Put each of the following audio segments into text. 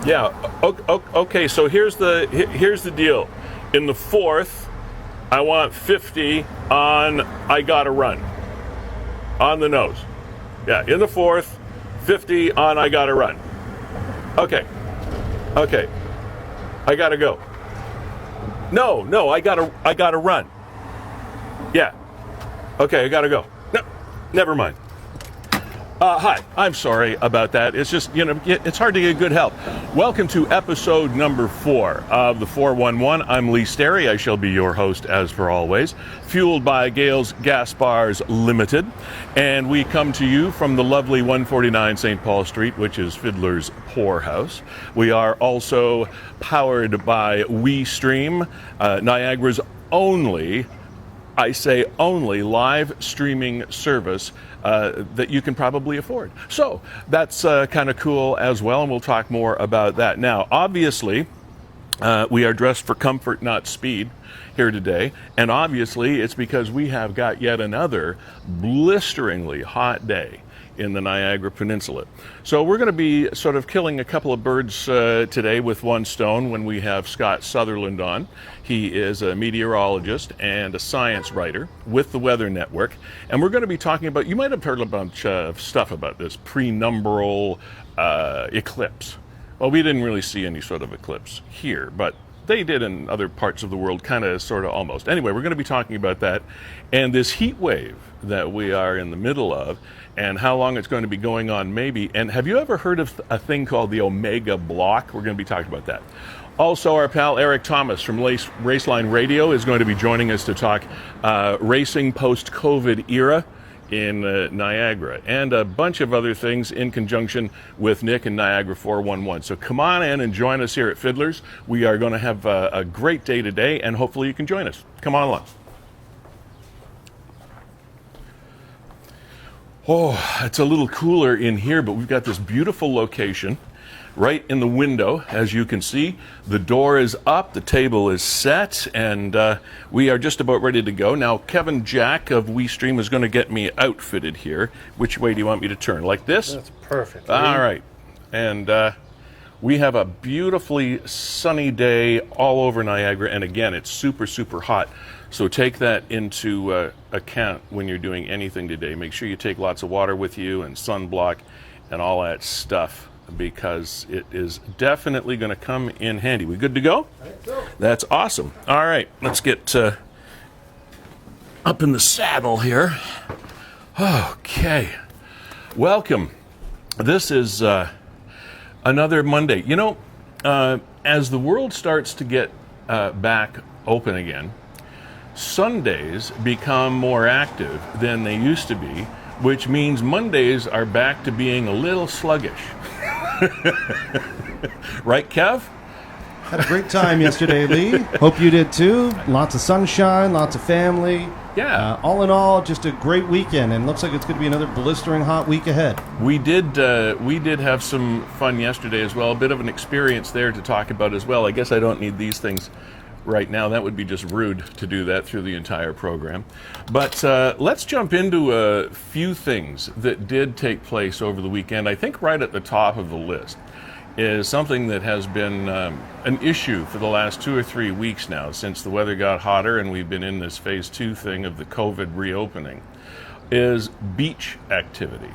Yeah. Okay. So here's the deal. In the fourth, I want 50 on I Gotta Run. On the nose. Yeah. In the fourth, 50 on I Gotta Run. Okay. I gotta go. No. I gotta run. Yeah. Okay. I gotta go. No. Never mind. Hi, I'm sorry about that. It's just, it's hard to get good help. Welcome to episode number 4 of the 411. I'm Sterry. I shall be your host as for always. Fueled by Gales Gas Bars Limited. And we come to you from the lovely 149 St. Paul Street, which is Fiddler's poorhouse. We are also powered by WeeStreem, Niagara's only live streaming service that you can probably afford. So that's kind of cool as well, and we'll talk more about that. Now, obviously, we are dressed for comfort, not speed, here today, and obviously it's because we have got yet another blisteringly hot day in the Niagara Peninsula. So we're going to be sort of killing a couple of birds today with one stone when we have Scott Sutherland on. He is a meteorologist and a science writer with the Weather Network. And we're going to be talking about, you might have heard a bunch of stuff about this prenumbral eclipse. Well, we didn't really see any sort of eclipse here, but they did in other parts of the world, kind of, sort of, almost. Anyway, we're going to be talking about that and this heat wave that we are in the middle of and how long it's going to be going on maybe. And have you ever heard of a thing called the Omega Block? We're going to be talking about that. Also, our pal Erik Tomas from Raceline Radio is going to be joining us to talk racing post-COVID era in Niagara, and a bunch of other things in conjunction with Nick and Niagara 411. So come on in and join us here at Fiddler's. We are going to have a great day today, and hopefully you can join us. Come on along. Oh, it's a little cooler in here, but we've got this beautiful location right in the window. As you can see, the door is up, the table is set, and we are just about ready to go. Now, Kevin Jack of WeeStreem is going to get me outfitted here. Which way do you want me to turn? Like this? That's perfect. All right. And we have a beautifully sunny day all over Niagara, and again, it's super, super hot. So take that into account when you're doing anything today. Make sure you take lots of water with you and sunblock and all that stuff, because it is definitely going to come in handy. We good to go? I think so. That's awesome. All right, let's get up in the saddle here. Okay. Welcome. This is another Monday. As the world starts to get back open again, Sundays become more active than they used to be, which means Mondays are back to being a little sluggish. Right, Kev? Had a great time yesterday, Lee. Hope you did too. Lots of sunshine, lots of family. Yeah. All in all, just a great weekend, and looks like it's going to be another blistering hot week ahead. We did have some fun yesterday as well. A bit of an experience there to talk about as well. I guess I don't need these things right now. That would be just rude to do that through the entire program. But let's jump into a few things that did take place over the weekend. I think right at the top of the list is something that has been an issue for the last 2 or 3 weeks now, since the weather got hotter and we've been in this phase 2 thing of the COVID reopening, is beach activity.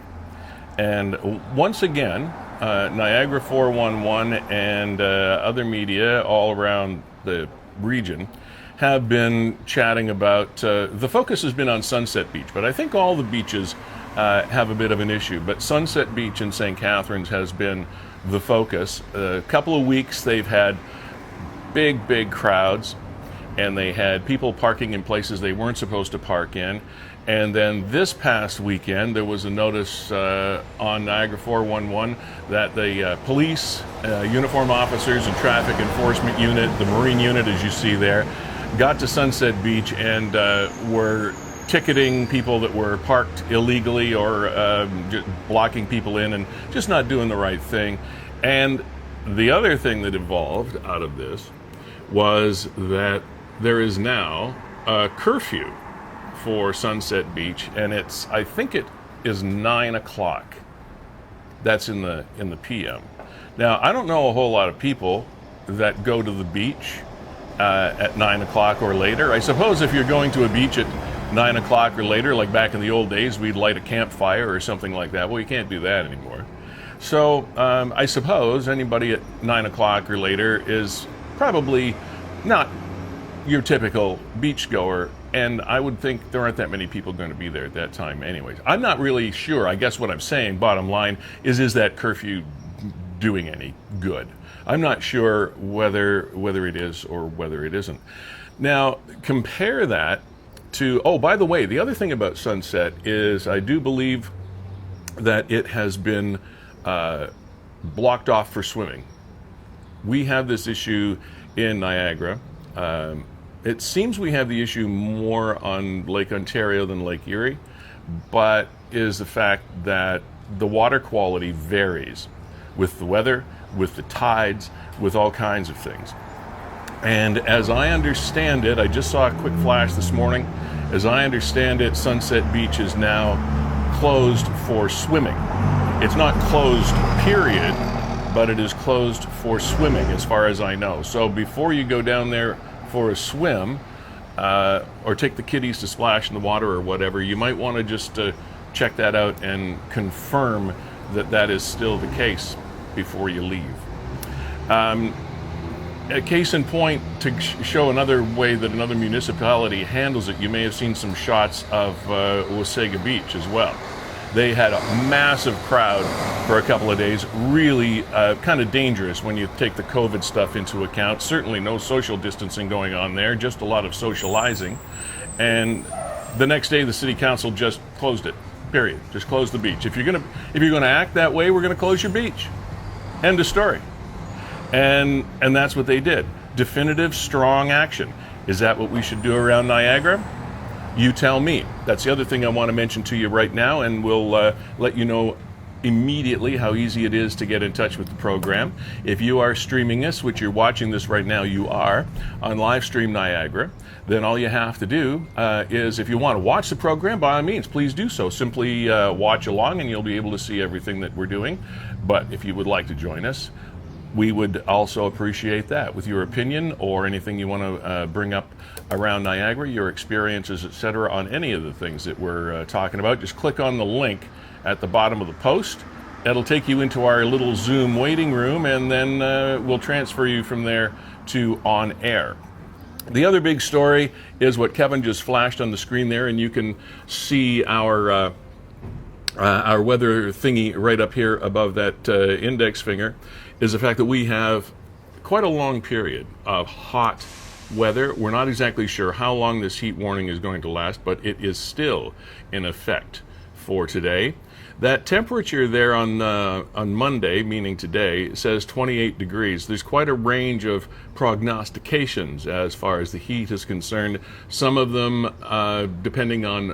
And once again, Niagara 411 and other media all around the region have been chatting about, the focus has been on Sunset Beach, but I think all the beaches have a bit of an issue. But Sunset Beach in St. Catharines has been the focus. A couple of weeks they've had big crowds, and they had people parking in places they weren't supposed to park in. And then this past weekend, there was a notice on Niagara 411 that the police, uniform officers and traffic enforcement unit, the Marine unit as you see there, got to Sunset Beach and were ticketing people that were parked illegally or just blocking people in and just not doing the right thing. And the other thing that evolved out of this was that there is now a curfew for Sunset Beach, and I think it is 9 o'clock. That's in the PM. Now, I don't know a whole lot of people that go to the beach at 9 o'clock or later. I suppose if you're going to a beach at 9 o'clock or later, like back in the old days, we'd light a campfire or something like that. Well, you can't do that anymore. So I suppose anybody at 9 o'clock or later is probably not your typical beachgoer, and I would think there aren't that many people going to be there at that time anyways. I'm not really sure. I guess what I'm saying, bottom line, is that curfew doing any good? I'm not sure whether it is or whether it isn't. Now, compare that to, oh, by the way, the other thing about sunset is I do believe that it has been blocked off for swimming. We have this issue in Niagara. It seems we have the issue more on Lake Ontario than Lake Erie, but is the fact that the water quality varies with the weather, with the tides, with all kinds of things. And as I understand it, I just saw a quick flash this morning, as I understand it, Sunset Beach is now closed for swimming. It's not closed, period, but it is closed for swimming, as far as I know. So before you go down there for a swim, or take the kiddies to splash in the water or whatever, you might want to just check that out and confirm that that is still the case before you leave. A case in point, to show another way that another municipality handles it, you may have seen some shots of Wasaga Beach as well. They had a massive crowd for a couple of days, really kind of dangerous when you take the COVID stuff into account. Certainly no social distancing going on there, just a lot of socializing. And the next day the city council just closed it, period. Just closed the beach. If you're gonna act that way, we're gonna close your beach. End of story. And that's what they did. Definitive, strong action. Is that what we should do around Niagara? You tell me. That's the other thing I want to mention to you right now, and we'll let you know immediately how easy it is to get in touch with the program. If you are streaming this, which you're watching this right now, you are, on Livestream Niagara, then all you have to do is, if you want to watch the program, by all means, please do so. Simply watch along and you'll be able to see everything that we're doing. But if you would like to join us, we would also appreciate that with your opinion or anything you want to bring up around Niagara, your experiences, etc., on any of the things that we're talking about. Just click on the link at the bottom of the post. That'll take you into our little Zoom waiting room, and then we'll transfer you from there to on air. The other big story is what Kevin just flashed on the screen there, and you can see our weather thingy right up here above that index finger, is the fact that we have quite a long period of hot weather. We're not exactly sure how long this heat warning is going to last, but it is still in effect for today. That temperature there on Monday, meaning today, says 28 degrees. There's quite a range of prognostications as far as the heat is concerned. Some of them, depending on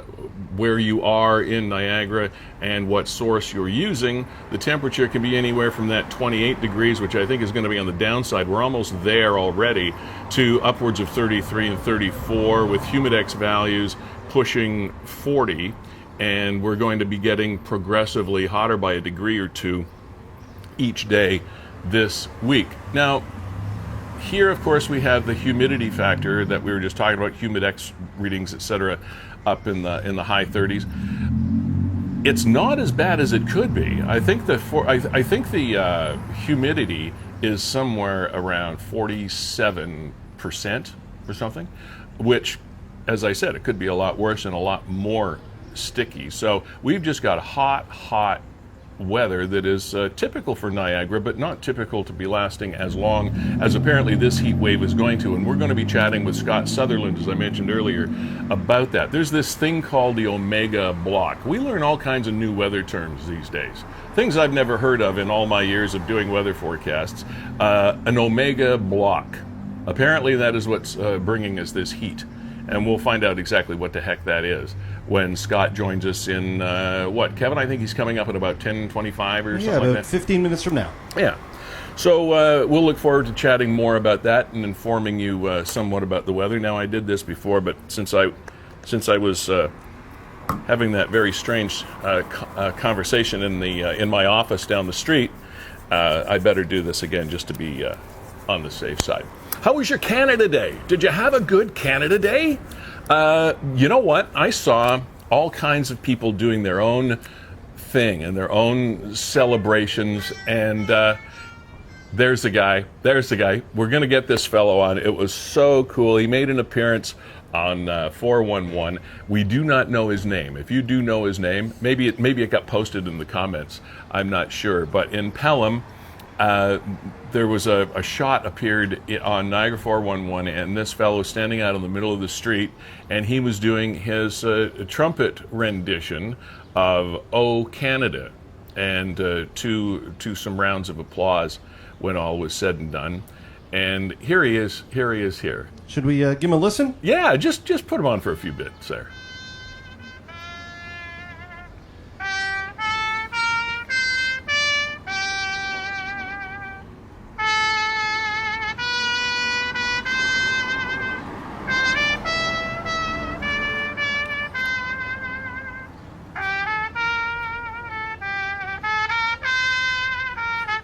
where you are in Niagara and what source you're using, the temperature can be anywhere from that 28 degrees, which I think is going to be on the downside. We're almost there already, to upwards of 33 and 34, with humidex values pushing 40. And we're going to be getting progressively hotter by a degree or two each day this week. Now, here, of course, we have the humidity factor that we were just talking about, humidex readings, etc., up in the high 30s. It's not as bad as it could be. I think the humidity is somewhere around 47% or something, which, as I said, it could be a lot worse and a lot more sticky. So we've just got hot weather that is typical for Niagara, but not typical to be lasting as long as apparently this heat wave is going to. And we're going to be chatting with Scott Sutherland, as I mentioned earlier, about that. There's this thing called the Omega block. We learn all kinds of new weather terms these days, things I've never heard of in all my years of doing weather forecasts. An Omega block. Apparently that is what's bringing us this heat. And we'll find out exactly what the heck that is when Scott joins us in, Kevin? I think he's coming up at about 10:25 or something like that. Yeah, 15 minutes from now. Yeah. So we'll look forward to chatting more about that and informing you somewhat about the weather. Now, I did this before, but since I was having that very strange conversation in my office down the street, I better do this again just to be on the safe side. How was your Canada Day? Did you have a good Canada Day? You know what? I saw all kinds of people doing their own thing and their own celebrations, and there's the guy. We're going to get this fellow on. It was so cool. He made an appearance on 411. We do not know his name. If you do know his name, maybe it got posted in the comments. I'm not sure. But in Pelham, there was a shot appeared on Niagara 411, and this fellow was standing out in the middle of the street, and he was doing his trumpet rendition of "O Canada," and to some rounds of applause when all was said and done. And here he is here. Should we give him a listen? Yeah, just put him on for a few bits there.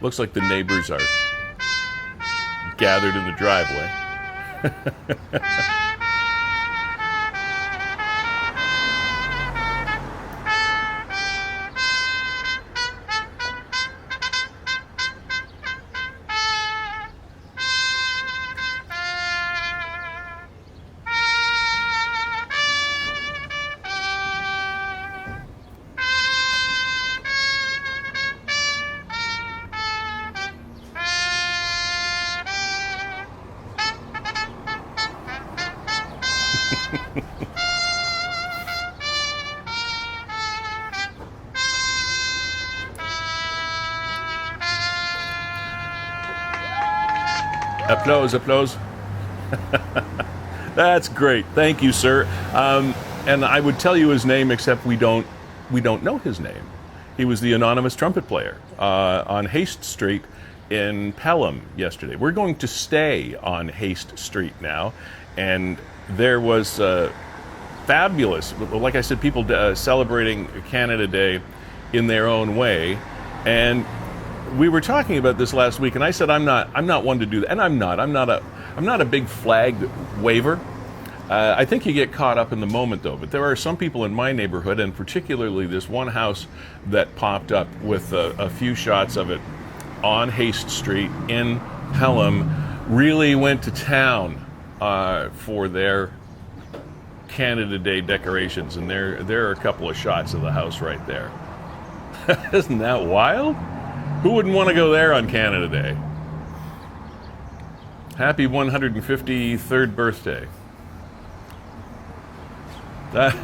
Looks like the neighbors are gathered in the driveway. Applause. That's great. Thank you, sir. And I would tell you his name, except we don't know his name. He was the anonymous trumpet player on Haste Street in Pelham yesterday. We're going to stay on Haste Street now, and there was fabulous, like I said, people celebrating Canada Day in their own way. And we were talking about this last week, and I said I'm not one to do that, and I'm not a big flag waver. I think you get caught up in the moment, though. But there are some people in my neighborhood, and particularly this one house that popped up with a few shots of it on Haste Street in Pelham, really went to town for their Canada Day decorations, and there are a couple of shots of the house right there. Isn't that wild? Who wouldn't want to go there on Canada Day? Happy 153rd birthday. That's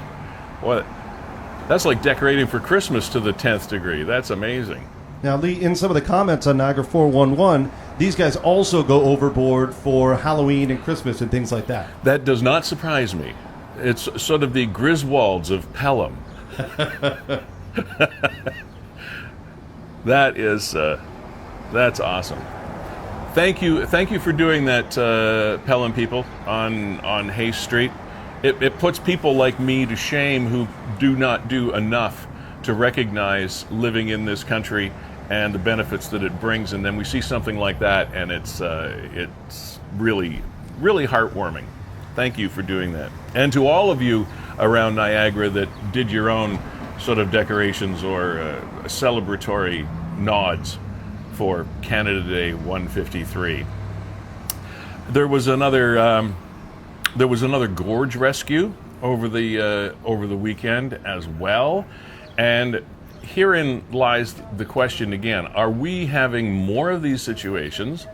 like decorating for Christmas to the 10th degree. That's amazing. Now, Lee, in some of the comments on Niagara 411, these guys also go overboard for Halloween and Christmas and things like that. That does not surprise me. It's sort of the Griswolds of Pelham. That's awesome. Thank you for doing that, Pelham people on Haste Street. It puts people like me to shame who do not do enough to recognize living in this country and the benefits that it brings, and then we see something like that, and it's really, really heartwarming. Thank you for doing that. And to all of you around Niagara that did your own sort of decorations or celebratory nods for Canada Day 153. There was another Gorge Rescue over the weekend as well, and herein lies the question again: are we having more of these situations,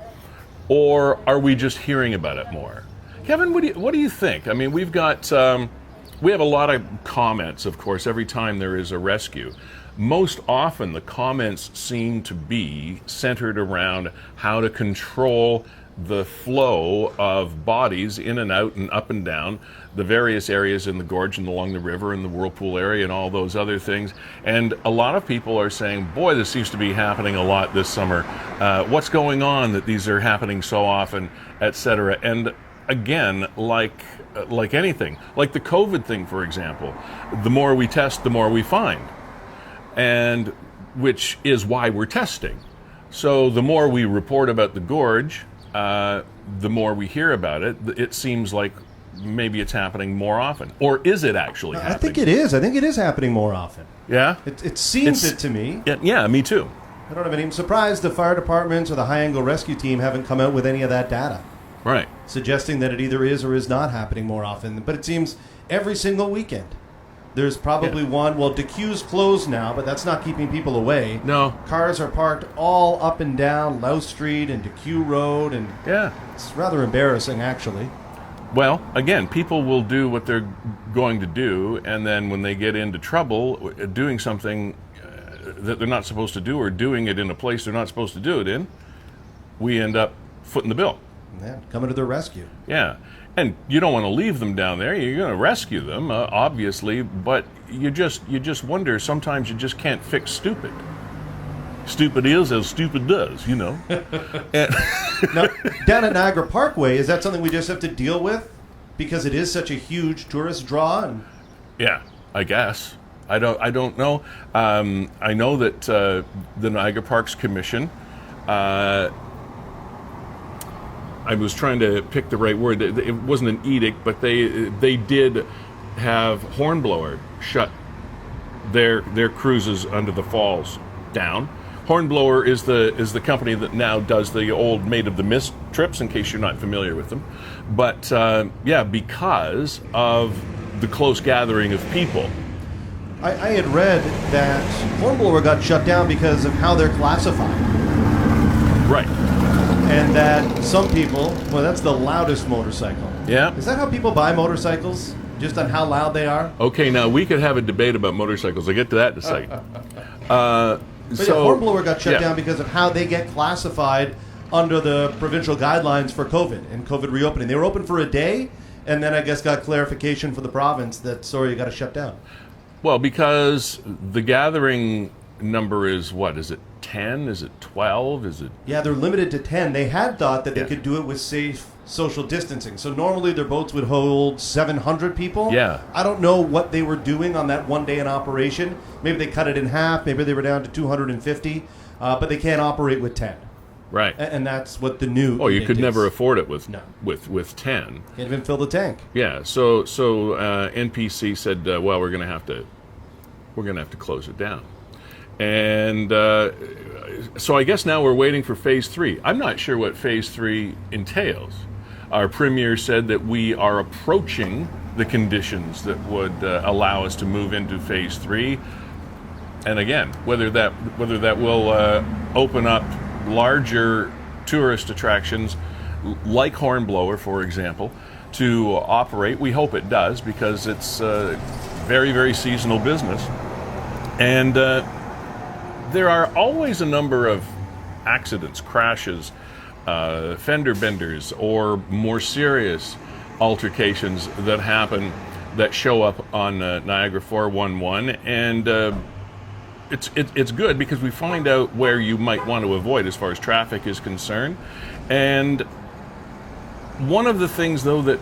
or are we just hearing about it more? Kevin, what do you think? I mean, we have a lot of comments, of course, every time there is a rescue. Most often the comments seem to be centered around how to control the flow of bodies in and out and up and down the various areas in the gorge and along the river and the whirlpool area and all those other things. And a lot of people are saying, boy, this seems to be happening a lot this summer. What's going on that these are happening so often, etc. And again, like anything, like the COVID thing, for example, the more we test, the more we find, and which is why we're testing. So the more we report about the gorge, the more we hear about it. It seems like maybe it's happening more often. Or is it actually happening? I think it is. I think it is happening more often. Yeah? It seems it to me. Yeah, me too. I don't have any. I'm surprised the fire departments or the high-angle rescue team haven't come out with any of that data. Right. Suggesting that it either is or is not happening more often. But it seems every single weekend. There's probably one. Well, DeQ's closed now, but that's not keeping people away. No. Cars are parked all up and down Louth Street and DeQ Road, and it's rather embarrassing, actually. Well, again, people will do what they're going to do, and then when they get into trouble doing something that they're not supposed to do or doing it in a place they're not supposed to do it in, we end up footing the bill. Yeah, coming to their rescue. Yeah. And you don't want to leave them down there. You're going to rescue them, obviously, but you just wonder. Sometimes you just can't fix stupid. Stupid is as stupid does, you know. Now, down at Niagara Parkway, is that something we just have to deal with because it is such a huge tourist draw? Yeah, I guess. I don't know. I know that the Niagara Parks Commission. I was trying to pick the right word. It wasn't an edict, but they did have Hornblower shut their cruises under the falls down. Hornblower is the company that now does the old Maid of the Mist trips, in case you're not familiar with them. But because of the close gathering of people. I had read that Hornblower got shut down because of how they're classified. Right. And that some people, well, that's the loudest motorcycle. Yeah. Is that how people buy motorcycles? Just on how loud they are? Okay, now we could have a debate about motorcycles. I'll get to that in a second. But Hornblower got shut down because of how they get classified under the provincial guidelines for COVID and COVID reopening. They were open for a day, and then I guess got clarification for the province that, sorry, you got to shut down. Well, because the gathering number is, what, is it 10? Is it 12? Is it? Yeah, they're limited to 10. They had thought that they could do it with safe social distancing. So normally their boats would hold 700 people. Yeah. I don't know what they were doing on that one day in operation. Maybe they cut it in half. Maybe they were down to 250. But they can't operate with 10. Right. And that's what the new. Oh, you could never afford it with No. with 10. Can't even fill the tank. Yeah. So NPC said, well, we're going to have to close it down. And so I guess now we're waiting for Phase 3. I'm not sure what Phase 3 entails. Our Premier said that we are approaching the conditions that would allow us to move into Phase 3. And again, whether that will open up larger tourist attractions like Hornblower, for example, to operate. We hope it does, because it's very, very seasonal business. And there are always a number of accidents, crashes, fender benders, or more serious altercations that happen that show up on Niagara 411, and it's good because we find out where you might want to avoid as far as traffic is concerned. And one of the things, though, that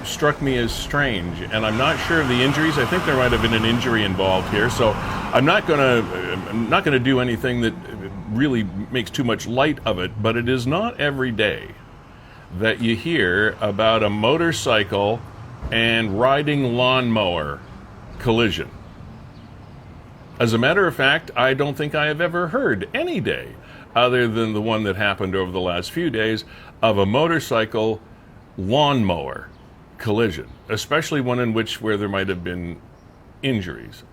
struck me as strange, and I'm not sure of the injuries. I think there might have been an injury involved here, so I'm not gonna do anything that really makes too much light of it. But it is not every day that you hear about a motorcycle and riding lawnmower collision. As a matter of fact, I don't think I have ever heard any day, other than the one that happened over the last few days, of a motorcycle lawnmower collision, especially one in which where there might have been injuries.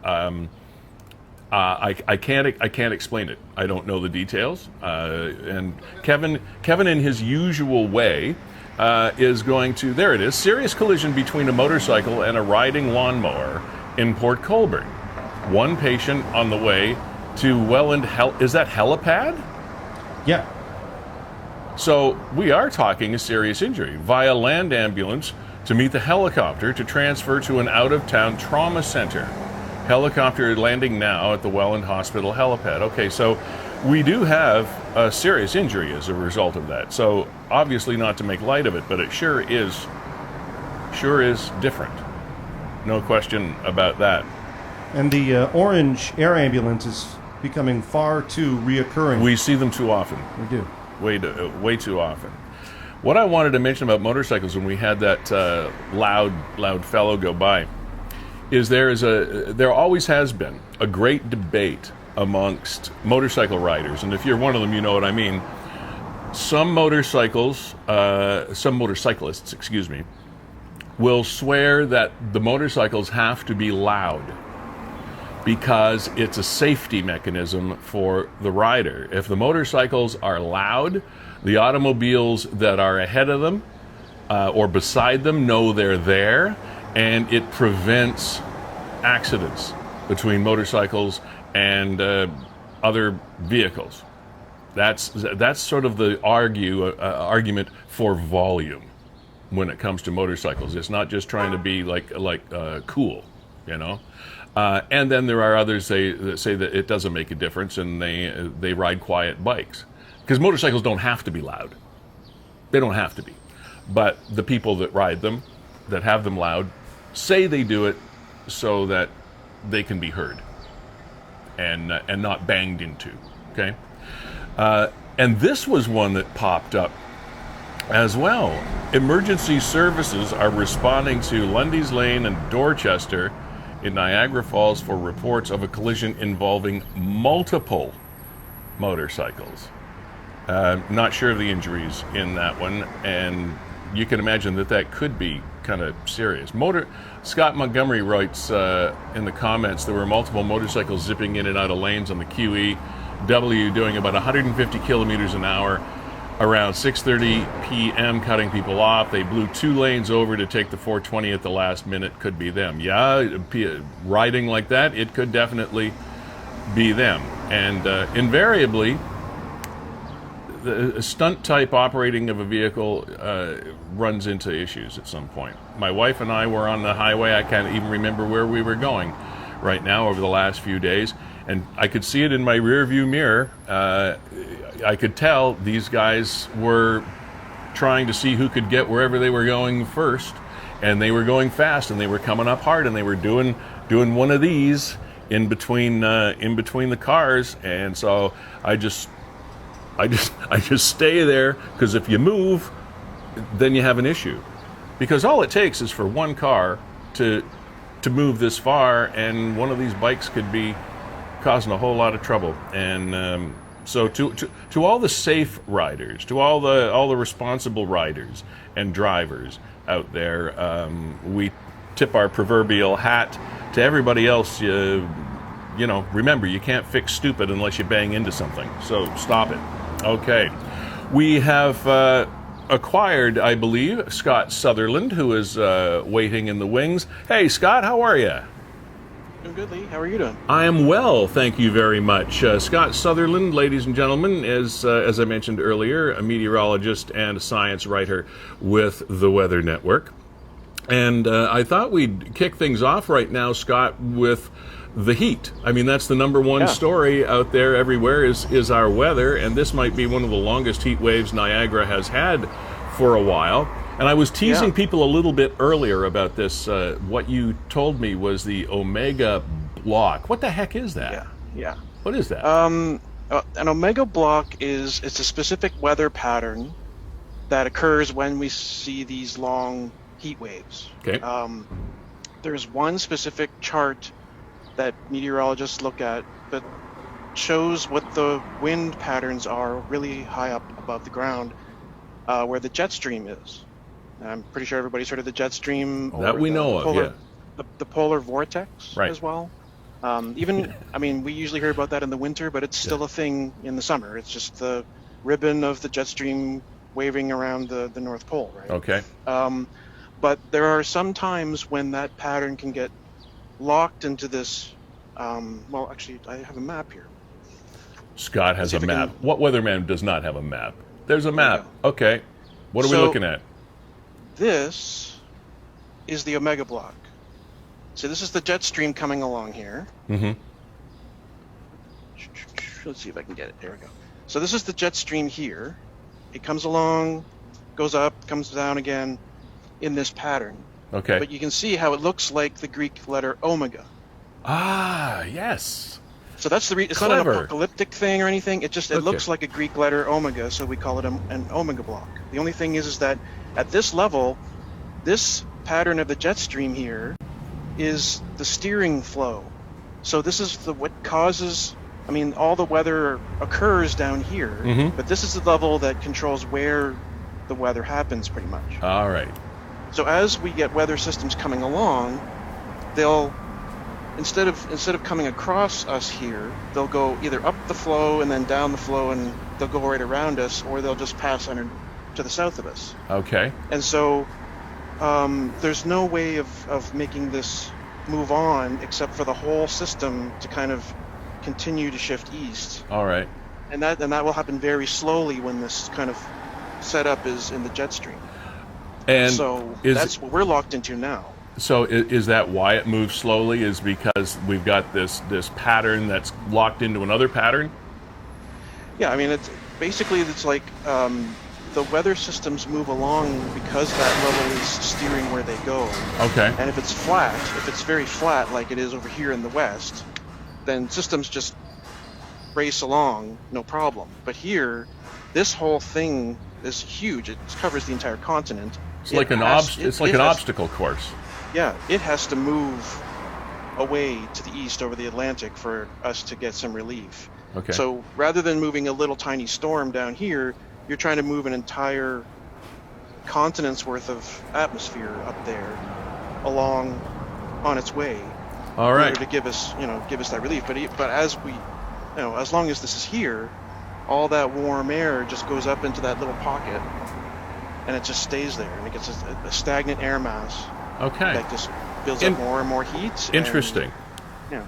I can't explain it. I don't know the details. And Kevin, in his usual way, is going to. There it is. Serious collision between a motorcycle and a riding lawnmower in Port Colborne. One patient on the way to Welland. Is that helipad? Yeah. So we are talking a serious injury via land ambulance to meet the helicopter to transfer to an out-of-town trauma center. Helicopter landing now at the Welland Hospital helipad. Okay, so we do have a serious injury as a result of that. So obviously not to make light of it, but it sure is different. No question about that. And the orange air ambulance is becoming far too reoccurring. We see them too often. We do. Way too often. What I wanted to mention about motorcycles when we had that loud fellow go by is there always has been a great debate amongst motorcycle riders, and if you're one of them, you know what I mean. Some motorcyclists, will swear that the motorcycles have to be loud because it's a safety mechanism for the rider. If the motorcycles are loud, the automobiles that are ahead of them or beside them know they're there, and it prevents accidents between motorcycles and other vehicles. That's sort of the argument for volume when it comes to motorcycles. It's not just trying to be like cool, you know. And then there are others that say that it doesn't make a difference, and they ride quiet bikes because motorcycles don't have to be loud. They don't have to be, but the people that ride them, that have them loud, say they do it so that they can be heard and not banged into. Okay. And this was one that popped up as well. Emergency services are responding to Lundy's Lane and Dorchester in Niagara Falls for reports of a collision involving multiple motorcycles. Not sure of the injuries in that one, and you can imagine that could be kind of serious. Scott Montgomery writes in the comments, there were multiple motorcycles zipping in and out of lanes on the QEW doing about 150 kilometers an hour around 6:30 p.m., cutting people off. They blew 2 lanes over to take the 420 at the last minute. Could be them. Yeah, riding like that, it could definitely be them. And invariably, the stunt type operating of a vehicle runs into issues at some point. My wife and I were on the highway. I can't even remember where we were going right now over the last few days, and I could see it in my rear view mirror. I could tell these guys were trying to see who could get wherever they were going first, and they were going fast, and they were coming up hard, and they were doing one of these in between the cars, and so I just stay there, because if you move, then you have an issue. Because all it takes is for one car to move this far, and one of these bikes could be causing a whole lot of trouble. And so to all the safe riders, to all the responsible riders and drivers out there, we tip our proverbial hat. To everybody else, you know, remember, you can't fix stupid unless you bang into something. So stop it. Okay. We have acquired, I believe, Scott Sutherland, who is waiting in the wings. Hey, Scott, how are you? Doing good, Lee. How are you doing? I am well, thank you very much. Scott Sutherland, ladies and gentlemen, is, as I mentioned earlier, a meteorologist and a science writer with the Weather Network. And I thought we'd kick things off right now, Scott, with the heat. I mean, that's the number one story out there everywhere is our weather, and this might be one of the longest heat waves Niagara has had for a while. And I was teasing people a little bit earlier about this. What you told me was the Omega block. What the heck is that? Yeah. What is that? An Omega block it's a specific weather pattern that occurs when we see these long heat waves. Okay. There's one specific chart that meteorologists look at that shows what the wind patterns are really high up above the ground, where the jet stream is. And I'm pretty sure everybody's heard of the jet stream. That we know of, the Polar Vortex right. as well. I mean, we usually hear about that in the winter, but it's still a thing in the summer. It's just the ribbon of the jet stream waving around the North Pole, right? Okay. But there are some times when that pattern can get locked into this. Well, actually, I have a map here. Scott has a map. What weatherman does not have a map? There's a map. Okay. What are we looking at? This is the Omega block. So this is the jet stream coming along here. Mm-hmm. Let's see if I can get it. There we go. So this is the jet stream here. It comes along, goes up, comes down again in this pattern. Okay. But you can see how it looks like the Greek letter omega. Ah, yes. So that's the it's not an apocalyptic thing or anything. It looks like a Greek letter omega, so we call it an omega block. The only thing is that at this level, this pattern of the jet stream here is the steering flow. So this is what causes. I mean, all the weather occurs down here, but this is the level that controls where the weather happens, pretty much. All right. So as we get weather systems coming along, they'll instead of coming across us here, they'll go either up the flow and then down the flow, and they'll go right around us, or they'll just pass under to the south of us. Okay. And so there's no way of making this move on except for the whole system to kind of continue to shift east. All right. And that will happen very slowly when this kind of setup is in the jet stream. And so that's what we're locked into now. So is that why it moves slowly? Is because we've got this pattern that's locked into another pattern? Yeah, I mean, it's like the weather systems move along because that level is steering where they go. Okay. And if it's flat, if it's very flat like it is over here in the west, then systems just race along, no problem. But here, this whole thing is huge. It covers the entire continent. It's like an obstacle course. Yeah, it has to move away to the east over the Atlantic for us to get some relief. Okay. So rather than moving a little tiny storm down here, you're trying to move an entire continent's worth of atmosphere up there along on its way. All right. In order to give us that relief. But as we, as long as this is here, all that warm air just goes up into that little pocket, and it just stays there, and it gets a stagnant air mass. Okay. That just builds up more and more heat. Interesting. Yeah.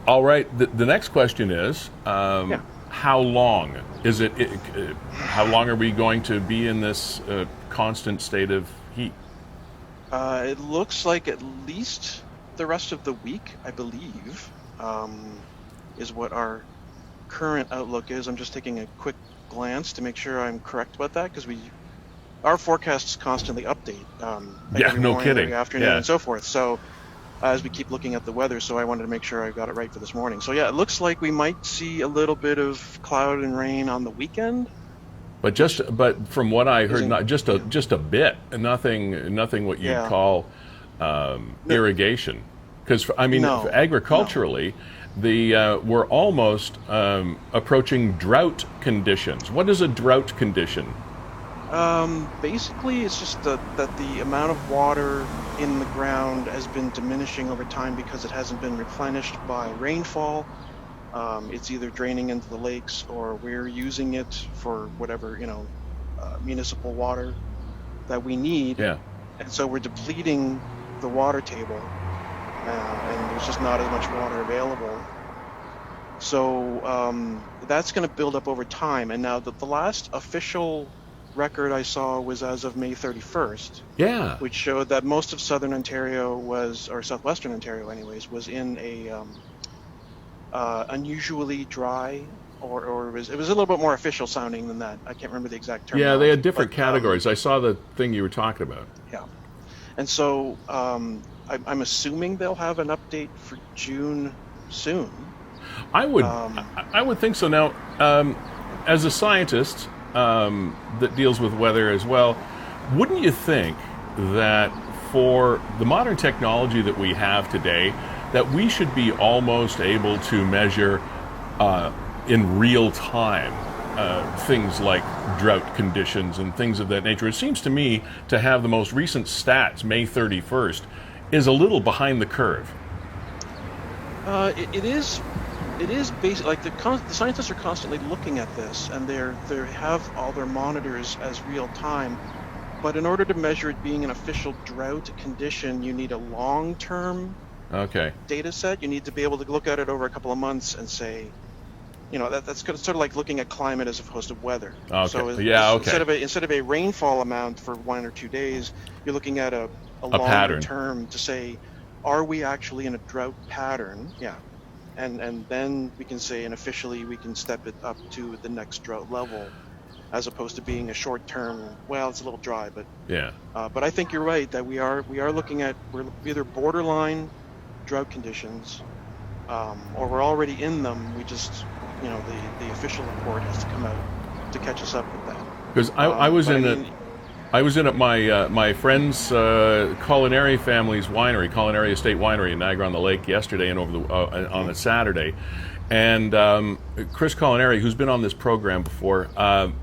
All right. The next question is, how long is it? How long are we going to be in this constant state of heat? It looks like at least the rest of the week, I believe, is what our current outlook is. I'm just taking a quick glance to make sure I'm correct about that, because our forecasts constantly update. Every morning, every afternoon, and so forth. So as we keep looking at the weather, so I wanted to make sure I got it right for this morning. So yeah, it looks like we might see a little bit of cloud and rain on the weekend. But from what I heard, not just a bit, nothing what you'd call irrigation. Because agriculturally, we're almost approaching drought conditions. What is a drought condition? Basically, it's just that the amount of water in the ground has been diminishing over time because it hasn't been replenished by rainfall. It's either draining into the lakes, or we're using it for whatever, municipal water that we need. Yeah. And so we're depleting the water table, and there's just not as much water available. So that's going to build up over time. And now the last official record I saw was as of May 31st. Yeah. Which showed that most of southern Ontario or southwestern Ontario anyways, was in a unusually dry, or it was a little bit more official sounding than that. I can't remember the exact term. Yeah, they had different categories. I saw the thing you were talking about. Yeah. And so I'm assuming they'll have an update for June soon. I would think so. Now, as a scientist that deals with weather as well, wouldn't you think that for the modern technology that we have today, that we should be almost able to measure in real time things like drought conditions and things of that nature? It seems to me to have the most recent stats, May 31st, is a little behind the curve. It is basically like the scientists are constantly looking at this, and they have all their monitors as real time. But in order to measure it being an official drought condition, you need a long-term data set. You need to be able to look at it over a couple of months and say, that's sort of like looking at climate as opposed to weather. Okay. So instead of a rainfall amount for 1 or 2 days, you're looking at a longer pattern term to say, are we actually in a drought pattern? Yeah. And then we can say, and officially we can step it up to the next drought level, as opposed to being a short term. Well, it's a little dry, but yeah. But I think you're right that we're either borderline drought conditions, or we're already in them. We just, the official report has to come out to catch us up with that. Because I was in at my friend's culinary family's winery, Culinary Estate Winery in Niagara-on-the-Lake yesterday and on a Saturday. And Chris Culinary, who's been on this program before,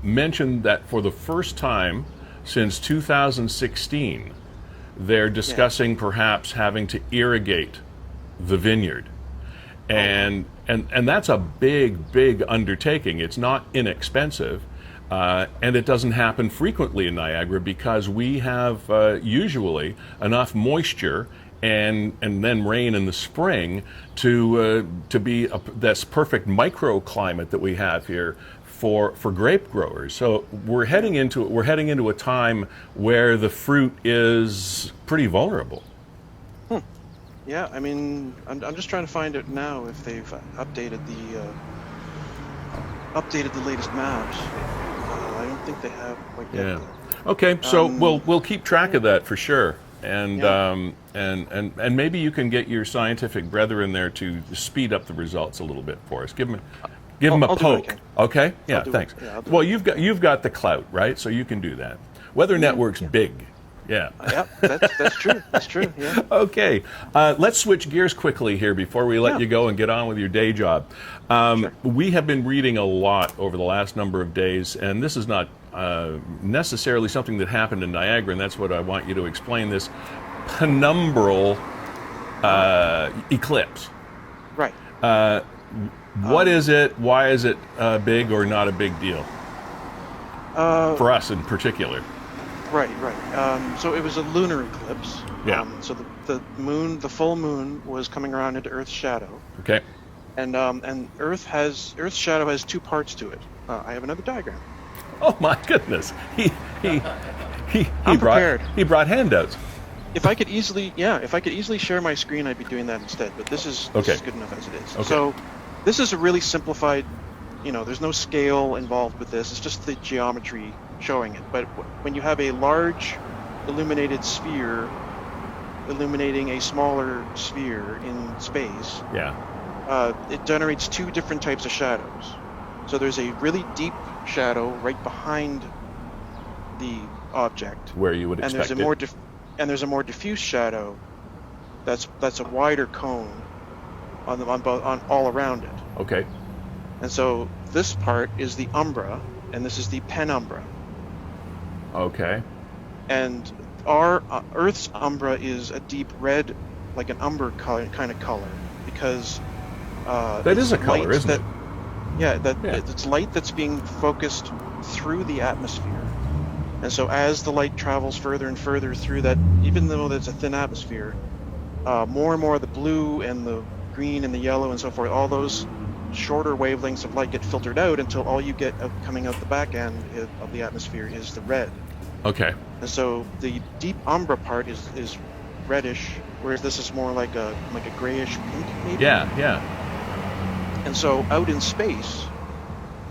mentioned that for the first time since 2016, they're discussing perhaps having to irrigate the vineyard. And that's a big undertaking. It's not inexpensive. And it doesn't happen frequently in Niagara because we have usually enough moisture and then rain in the spring to be this perfect microclimate that we have here for grape growers. So we're heading into a time where the fruit is pretty vulnerable. Yeah, I mean, I'm just trying to find out now if they've updated the latest maps. I don't think they have quite yet. Yeah. Okay, so we'll keep track of that for sure, and maybe you can get your scientific brethren there to speed up the results a little bit for us. Give them a poke. Okay. Yeah. Thanks. Well, you've got the clout, right? So you can do that. Weather Network's big. Yeah. That's true. That's true. Yeah. Okay. Let's switch gears quickly here before we let you go and get on with your day job. Sure. We have been reading a lot over the last number of days, and this is not necessarily something that happened in Niagara, and that's what I want you to explain, this penumbral eclipse. Right. What is it? Why is it big or not a big deal? For us in particular. Right. So it was a lunar eclipse. Yeah. So the full moon was coming around into Earth's shadow. Okay. And Earth's shadow has two parts to it. I have another diagram. Oh my goodness. He brought handouts. If I could easily share my screen, I'd be doing that instead. But this is good enough as it is. Okay. So this is a really simplified. There's no scale involved with this. It's just the geometry showing it. But when you have a large illuminated sphere illuminating a smaller sphere in space, it generates two different types of shadows. So there's a really deep shadow right behind the object, where you would expect it. And there's a more diffuse shadow that's a wider cone on all around it. Okay. And so this part is the umbra, and this is the penumbra. Okay. And our Earth's umbra is a deep red, like an umber kind of color, because that is a color, isn't it? Yeah, it's light that's being focused through the atmosphere. And so as the light travels further and further through that, even though there's a thin atmosphere, more and more of the blue and the green and the yellow and so forth, all those shorter wavelengths of light get filtered out until all you get coming out the back end of the atmosphere is the red. Okay. And so the deep umbra part is reddish, whereas this is more like a grayish pink, maybe. Yeah. And so out in space,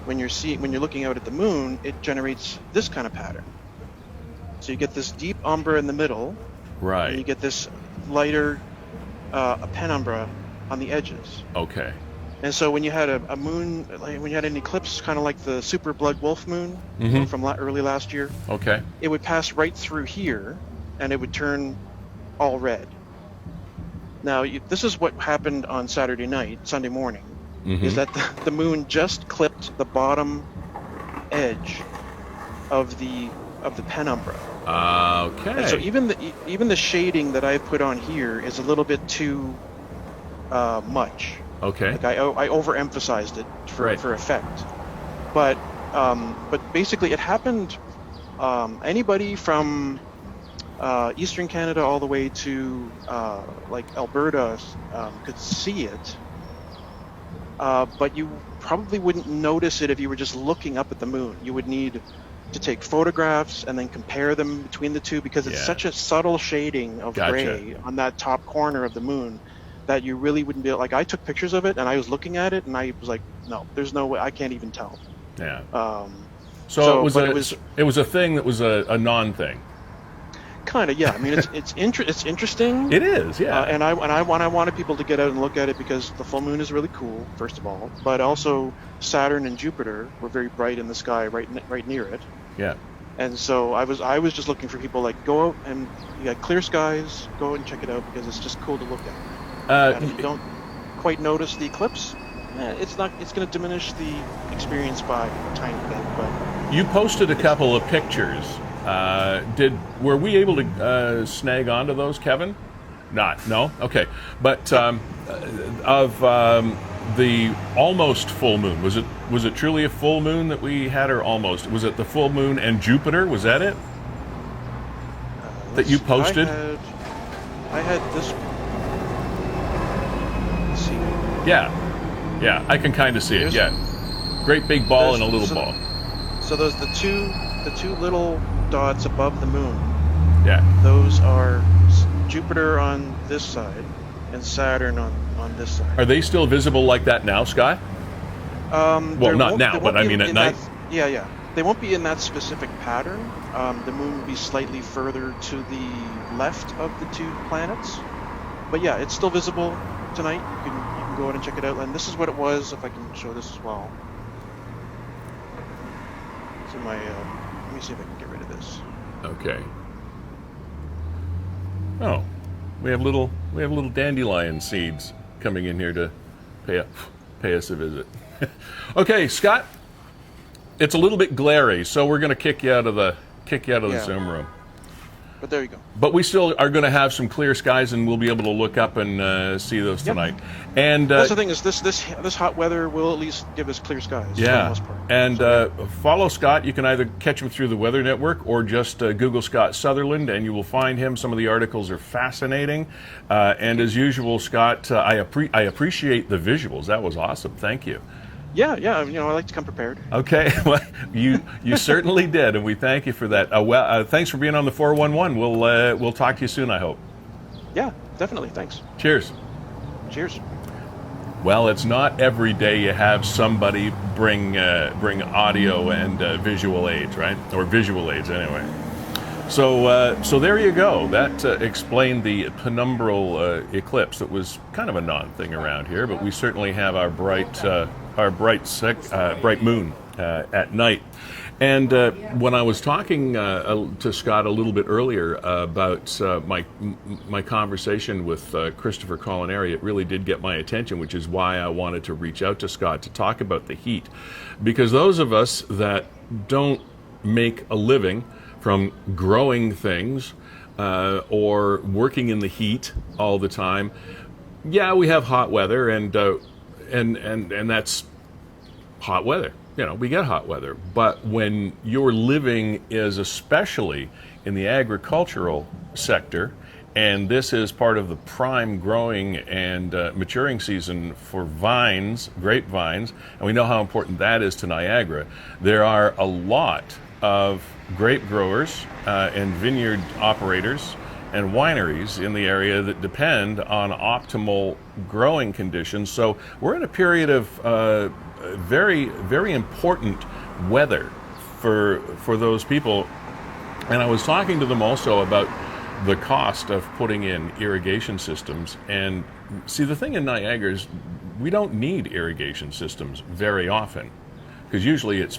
when you're looking out at the moon, it generates this kind of pattern. So you get this deep umbra in the middle, right? And you get this lighter penumbra on the edges. Okay. And so when you had a moon, when you had an eclipse, kind of like the super blood wolf moon from early last year, okay, it would pass right through here, and it would turn all red. Now, this is what happened on Sunday morning, is that the moon just clipped the bottom edge of the penumbra. Okay. And so even the shading that I put on here is a little bit too much. Okay. Like I overemphasized it for effect, but basically it happened. Anybody from Eastern Canada all the way to like Alberta could see it, but you probably wouldn't notice it if you were just looking up at the moon. You would need to take photographs and then compare them between the two, because it's such a subtle shading of gray on that top corner of the moon that you really wouldn't be able, like I took pictures of it and I was looking at it and I was like, no, there's no way, I can't even tell. Yeah. So it was a thing that was a non-thing. Kind of, yeah. I mean, it's interesting. It is, yeah. And I wanted people to get out and look at it because the full moon is really cool, first of all. But also, Saturn and Jupiter were very bright in the sky right near it. Yeah. And so I was just looking for people like go out and you got clear skies, go out and check it out because it's just cool to look at. And if you don't quite notice the eclipse, it's going to diminish the experience by a tiny bit. But you posted a couple of pictures. Were we able to snag onto those, Kevin? No. Okay, but of the almost full moon, was it truly a full moon that we had, or almost? Was it the full moon and Jupiter? Was that it? That you posted? I had this. Let's see. Yeah, I can kind of see it. Yeah, great big ball and a little ball. So those the two little dots above the moon. Yeah. Those are Jupiter on this side and Saturn on this side. Are they still visible like that now, Sky? Well, not now, but I mean at night. Yeah. They won't be in that specific pattern. The moon will be slightly further to the left of the two planets. But yeah, it's still visible tonight. You can go out and check it out. And this is what it was, if I can show this as well. So let me see if I can get rid of this. Okay. Oh, we have little dandelion seeds coming in here to pay us a visit. Okay, Scott, it's a little bit glary, so we're going to kick you out of the Zoom room. But there you go. But we still are going to have some clear skies, and we'll be able to look up and see those tonight. And that's the thing is this hot weather will at least give us clear skies. For the most part. And follow Scott. You can either catch him through the Weather Network or just Google Scott Sutherland, and you will find him. Some of the articles are fascinating. And as usual, Scott, I appreciate the visuals. That was awesome. Thank you. Yeah. I like to come prepared. Okay, well, you certainly did, and we thank you for that. Thanks for being on the 411. We'll talk to you soon, I hope. Yeah, definitely. Thanks. Cheers. Cheers. Well, it's not every day you have somebody bring audio and visual aids, right? Or visual aids, anyway. So there you go. That explained the penumbral eclipse. That was kind of a non-thing around here, but we certainly have our bright moon at night. And when I was talking to Scott a little bit earlier about my conversation with Christopher Culinary, it really did get my attention, which is why I wanted to reach out to Scott to talk about the heat. Because those of us that don't make a living from growing things or working in the heat all the time, yeah, we have hot weather, and that's hot weather. We get hot weather. But when your living is especially in the agricultural sector, and this is part of the prime growing and maturing season for vines, grapevines, and we know how important that is to Niagara, there are a lot of grape growers and vineyard operators and wineries in the area that depend on optimal growing conditions. So we're in a period of very, very important weather for those people. And I was talking to them also about the cost of putting in irrigation systems. And see, the thing in Niagara is we don't need irrigation systems very often, because usually it's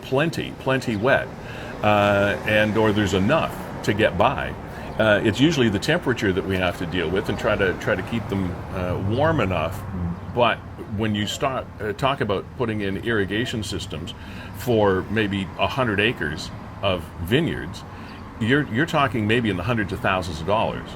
plenty wet, or there's enough to get by. It's usually the temperature that we have to deal with and try to keep them warm enough. But when you start talk about putting in irrigation systems for maybe 100 acres of vineyards, you're talking maybe in the hundreds of thousands of dollars.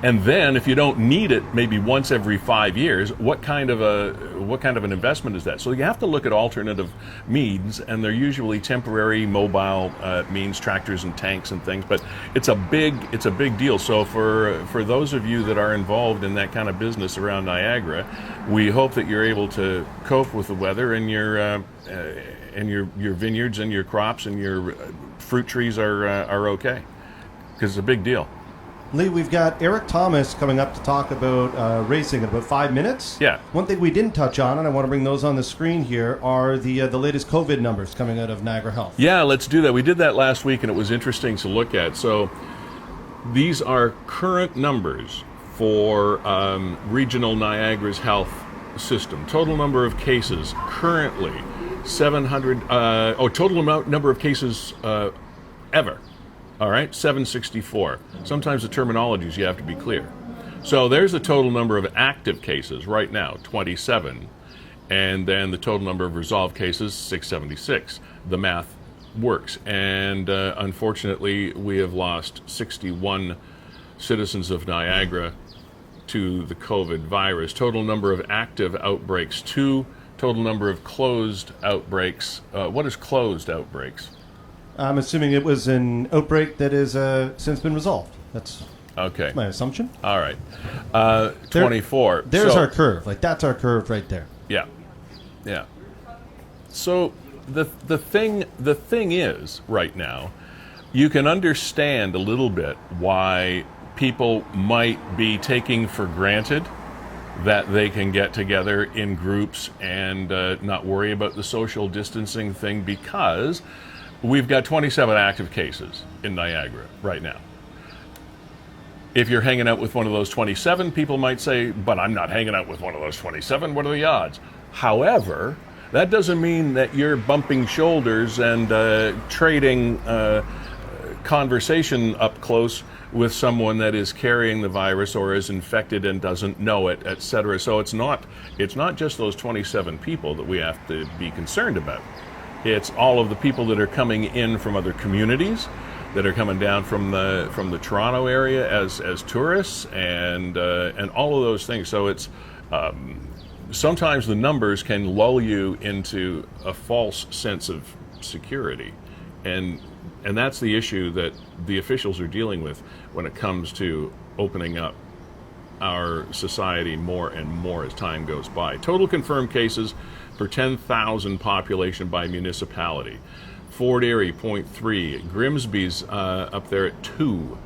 And then if you don't need it maybe once every 5 years, what kind of an investment is that? So you have to look at alternative means, and they're usually temporary mobile means, tractors and tanks and things, but it's a big deal. So for those of you that are involved in that kind of business around Niagara, we hope that you're able to cope with the weather, and your vineyards and your crops and your fruit trees are okay, because it's a big deal. Lee, we've got Erik Tomas coming up to talk about racing in about 5 minutes. Yeah. One thing we didn't touch on, and I want to bring those on the screen here, are the latest COVID numbers coming out of Niagara Health. Yeah, let's do that. We did that last week, and it was interesting to look at. So these are current numbers for regional Niagara's health system. Total number of cases currently 700. Total number of cases ever. All right, 764. Sometimes the terminologies you have to be clear. So there's the total number of active cases right now, 27, and then the total number of resolved cases, 676. The math works, and unfortunately, we have lost 61 citizens of Niagara to the COVID virus. Total number of active outbreaks, 2. Total number of closed outbreaks. What is closed outbreaks? I'm assuming it was an outbreak that has since been resolved. That's okay. My assumption. All right. 24. There's our curve. Like, that's our curve right there. Yeah. Yeah. So the thing is, right now, you can understand a little bit why people might be taking for granted that they can get together in groups and not worry about the social distancing thing, because we've got 27 active cases in Niagara right now. If you're hanging out with one of those 27, people might say, but I'm not hanging out with one of those 27. What are the odds? However, that doesn't mean that you're bumping shoulders and trading conversation up close with someone that is carrying the virus or is infected and doesn't know it, etc. So it's not just those 27 people that we have to be concerned about. It's all of the people that are coming in from other communities, that are coming down from the Toronto area as tourists, and all of those things. So it's sometimes the numbers can lull you into a false sense of security, and that's the issue that the officials are dealing with when it comes to opening up our society more and more as time goes by. Total confirmed cases per 10,000 population by municipality. Fort Erie, 0.3. Grimsby's up there at 2.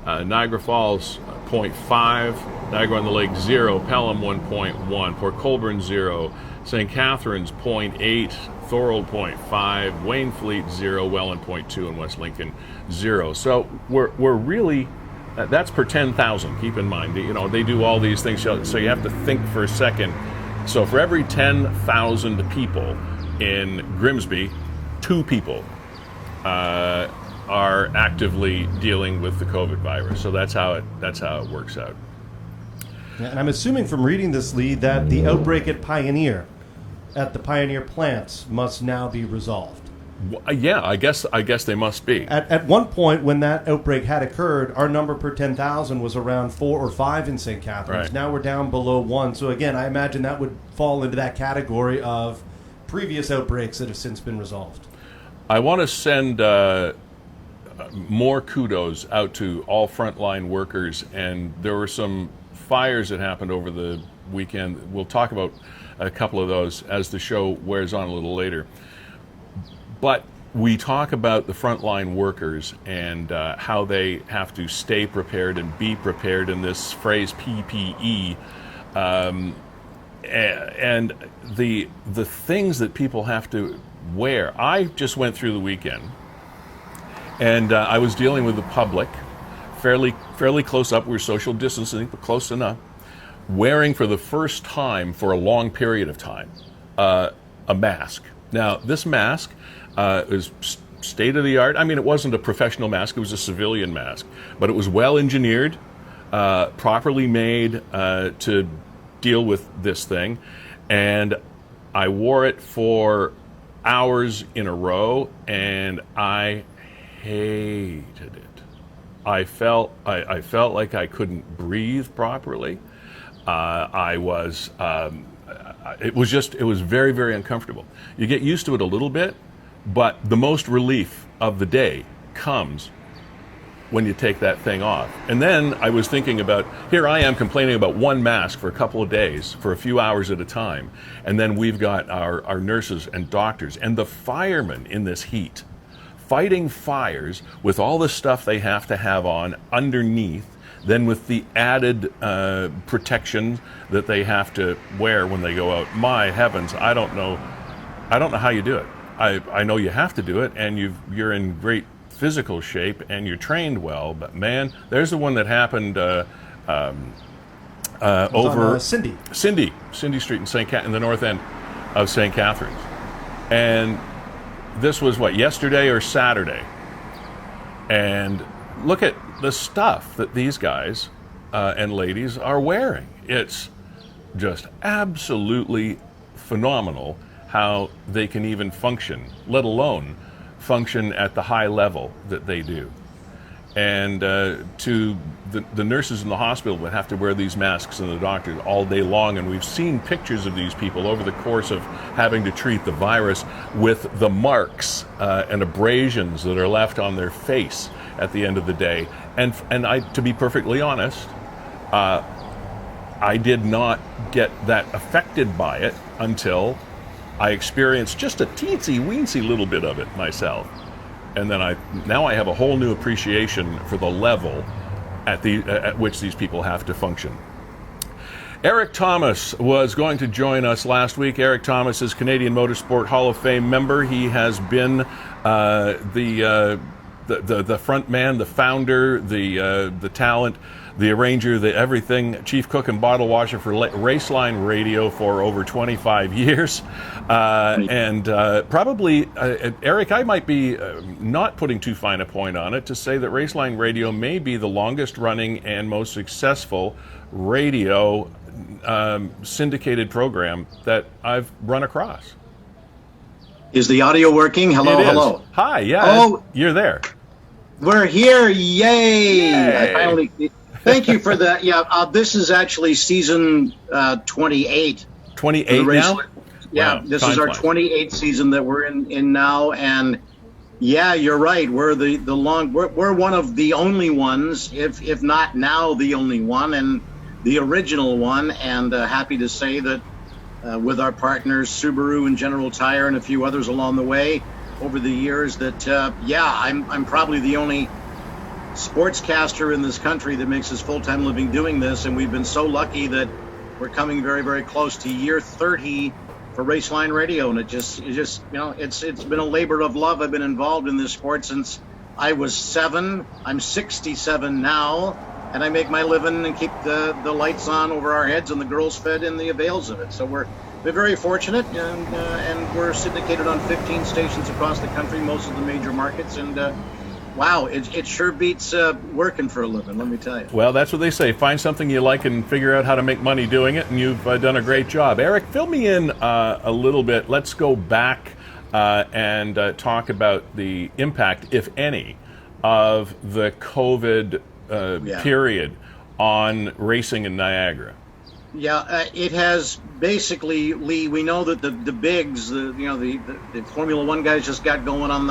Niagara Falls, 0.5. Niagara-on-the-Lake, 0. Pelham, 1.1. Port Colborne, 0. St. Catharines, 0.8. Thorold, 0.5. Wainfleet, 0. Welland, 0.2. And West Lincoln, 0. So we're really, that's per 10,000. Keep in mind, they do all these things, so you have to think for a second. So for every 10,000 people in Grimsby, 2 people are actively dealing with the COVID virus. So that's how it works out. Yeah, and I'm assuming from reading this, Lee, that the outbreak at the Pioneer plants must now be resolved. Yeah, I guess they must be. At one point, when that outbreak had occurred, our number per 10,000 was around 4 or 5 in St. Catharines. Right. Now we're down below 1. So again, I imagine that would fall into that category of previous outbreaks that have since been resolved. I want to send more kudos out to all frontline workers, and there were some fires that happened over the weekend. We'll talk about a couple of those as the show wears on a little later. But we talk about the frontline workers and how they have to stay prepared and be prepared in this phrase PPE, and the things that people have to wear. I just went through the weekend, and I was dealing with the public, fairly close up. We were social distancing, but close enough. Wearing for the first time for a long period of time a mask. Now, this mask is state of the art. I mean, it wasn't a professional mask; it was a civilian mask, but it was well engineered, properly made to deal with this thing, and I wore it for hours in a row, and I hated it. I felt like I couldn't breathe properly. It was very, very uncomfortable. You get used to it a little bit, but the most relief of the day comes when you take that thing off. And then I was thinking about, here I am complaining about one mask for a couple of days, for a few hours at a time. And then we've got our nurses and doctors and the firemen in this heat, fighting fires with all the stuff they have to have on underneath, then with the added protection that they have to wear when they go out. My heavens, I don't know how you do it. I know you have to do it, and you're in great physical shape and you're trained well. But man, there's the one that happened over Cindy Street in the north end of St. Catharines. And this was what, yesterday or Saturday? And look at the stuff that these guys and ladies are wearing. It's just absolutely phenomenal how they can even function, let alone function at the high level that they do. And to the nurses in the hospital that have to wear these masks and the doctors all day long, and we've seen pictures of these people over the course of having to treat the virus with the marks and abrasions that are left on their face at the end of the day. And I, to be perfectly honest, I did not get that affected by it until I experienced just a teensy-weensy little bit of it myself. And then now I have a whole new appreciation for the level at which these people have to function. Erik Tomas was going to join us last week. Erik Tomas is Canadian Motorsport Hall of Fame member. He has been the front man, the founder, the talent, the arranger, the everything, chief cook and bottle washer for Raceline Radio for over 25 years. And probably, Erik, I might be not putting too fine a point on it to say that Raceline Radio may be the longest running and most successful radio syndicated program that I've run across. Is the audio working? Hello, hello. Hi, yeah, oh, you're there. We're here, yay! I finally. Thank you for that. Yeah, this is actually season 28. 28 now? Yeah, wow, this is our 28th season that we're in now, and yeah, you're right. We're we're one of the only ones, if not now the only one, and the original one. And happy to say that with our partners Subaru and General Tire and a few others along the way over the years, that I'm probably the only sportscaster in this country that makes his full-time living doing this, and we've been so lucky that we're coming very, very close to year 30 for Raceline Radio, and it just it's been a labor of love. I've been involved in this sport since I was 7. I'm 67 now, and I make my living and keep the lights on over our heads and the girls fed in the avails of it. So we're very fortunate, and we're syndicated on 15 stations across the country, most of the major markets, and wow, it sure beats working for a living, let me tell you. Well, that's what they say. Find something you like and figure out how to make money doing it, and you've done a great job. Erik, fill me in a little bit. Let's go back and talk about the impact, if any, of the COVID period on racing in Niagara. Yeah, it has basically, Lee, we know that the bigs, the Formula One guys just got going on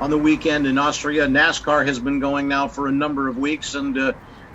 the weekend in Austria. NASCAR has been going now for a number of weeks, and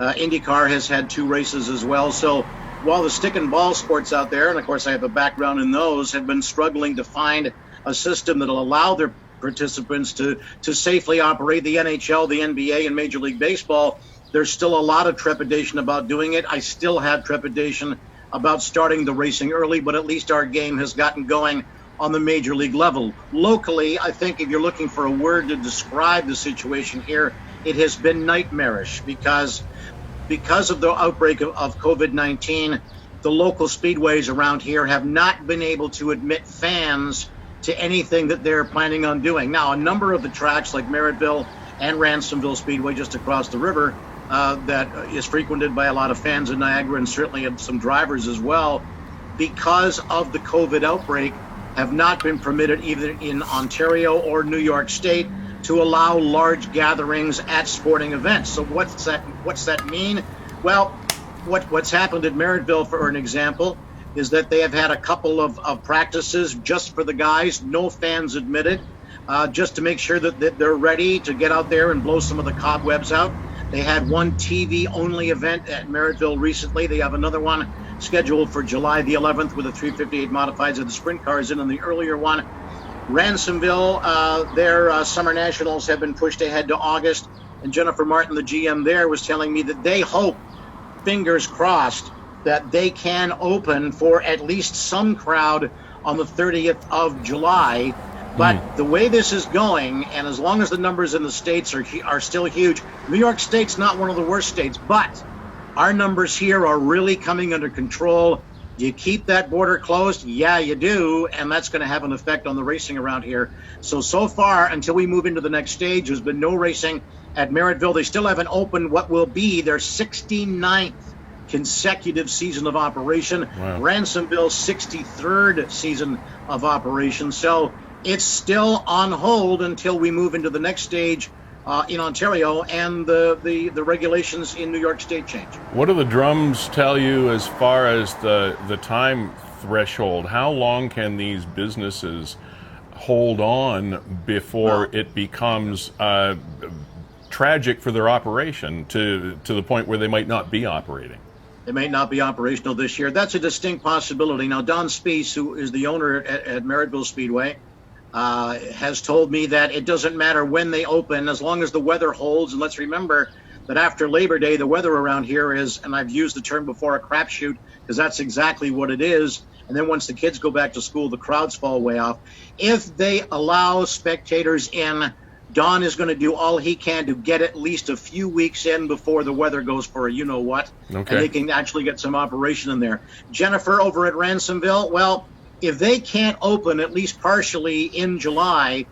IndyCar has had 2 races as well. So while the stick and ball sports out there, and of course I have a background in those, have been struggling to find a system that will allow their participants to safely operate, the NHL, the NBA, and Major League Baseball, there's still a lot of trepidation about doing it. I still have trepidation about starting the racing early, but at least our game has gotten going on the major league level. Locally, I think if you're looking for a word to describe the situation here, it has been nightmarish because of the outbreak of COVID-19, the local speedways around here have not been able to admit fans to anything that they're planning on doing. Now, a number of the tracks like Merrittville and Ransomville Speedway just across the river that is frequented by a lot of fans in Niagara and certainly some drivers as well, because of the COVID outbreak, have not been permitted either in Ontario or New York State to allow large gatherings at sporting events. So what's that mean? Well, what's happened at Merrittville, for an example, is that they have had a couple of practices just for the guys, no fans admitted, just to make sure that they're ready to get out there and blow some of the cobwebs out. They had one TV-only event at Merrittville recently. They have another one scheduled for July the 11th with the 358 modifieds and the sprint cars in on the earlier one. Ransomville, their summer nationals have been pushed ahead to August, and Jennifer Martin, the GM there, was telling me that they hope, fingers crossed, that they can open for at least some crowd on the 30th of July. But the way this is going, and as long as the numbers in the states are still huge, New York State's not one of the worst states, but our numbers here are really coming under control. Do you keep that border closed? Yeah, you do, and that's going to have an effect on the racing around here. So far, until we move into the next stage, there's been no racing at Merrittville. They still haven't opened what will be their 69th consecutive season of operation. Wow. Ransomville's 63rd season of operation. So it's still on hold until we move into the next stage in Ontario and the regulations in New York State change. What do the drums tell you as far as the time threshold? How long can these businesses hold on before it becomes tragic for their operation to the point where they might not be operating? They may not be operational this year. That's a distinct possibility. Now, Don Speece, who is the owner at Merrittville Speedway, has told me that it doesn't matter when they open as long as the weather holds. And let's remember that after Labor Day, the weather around here is, and I've used the term before, a crapshoot, because that's exactly what it is. And then once the kids go back to school, the crowds fall way off. If they allow spectators in, Don is going to do all he can to get at least a few weeks in before the weather goes for a you-know-what. Okay. And they can actually get some operation in there. Jennifer over at Ransomville, well, if they can't open at least partially in July,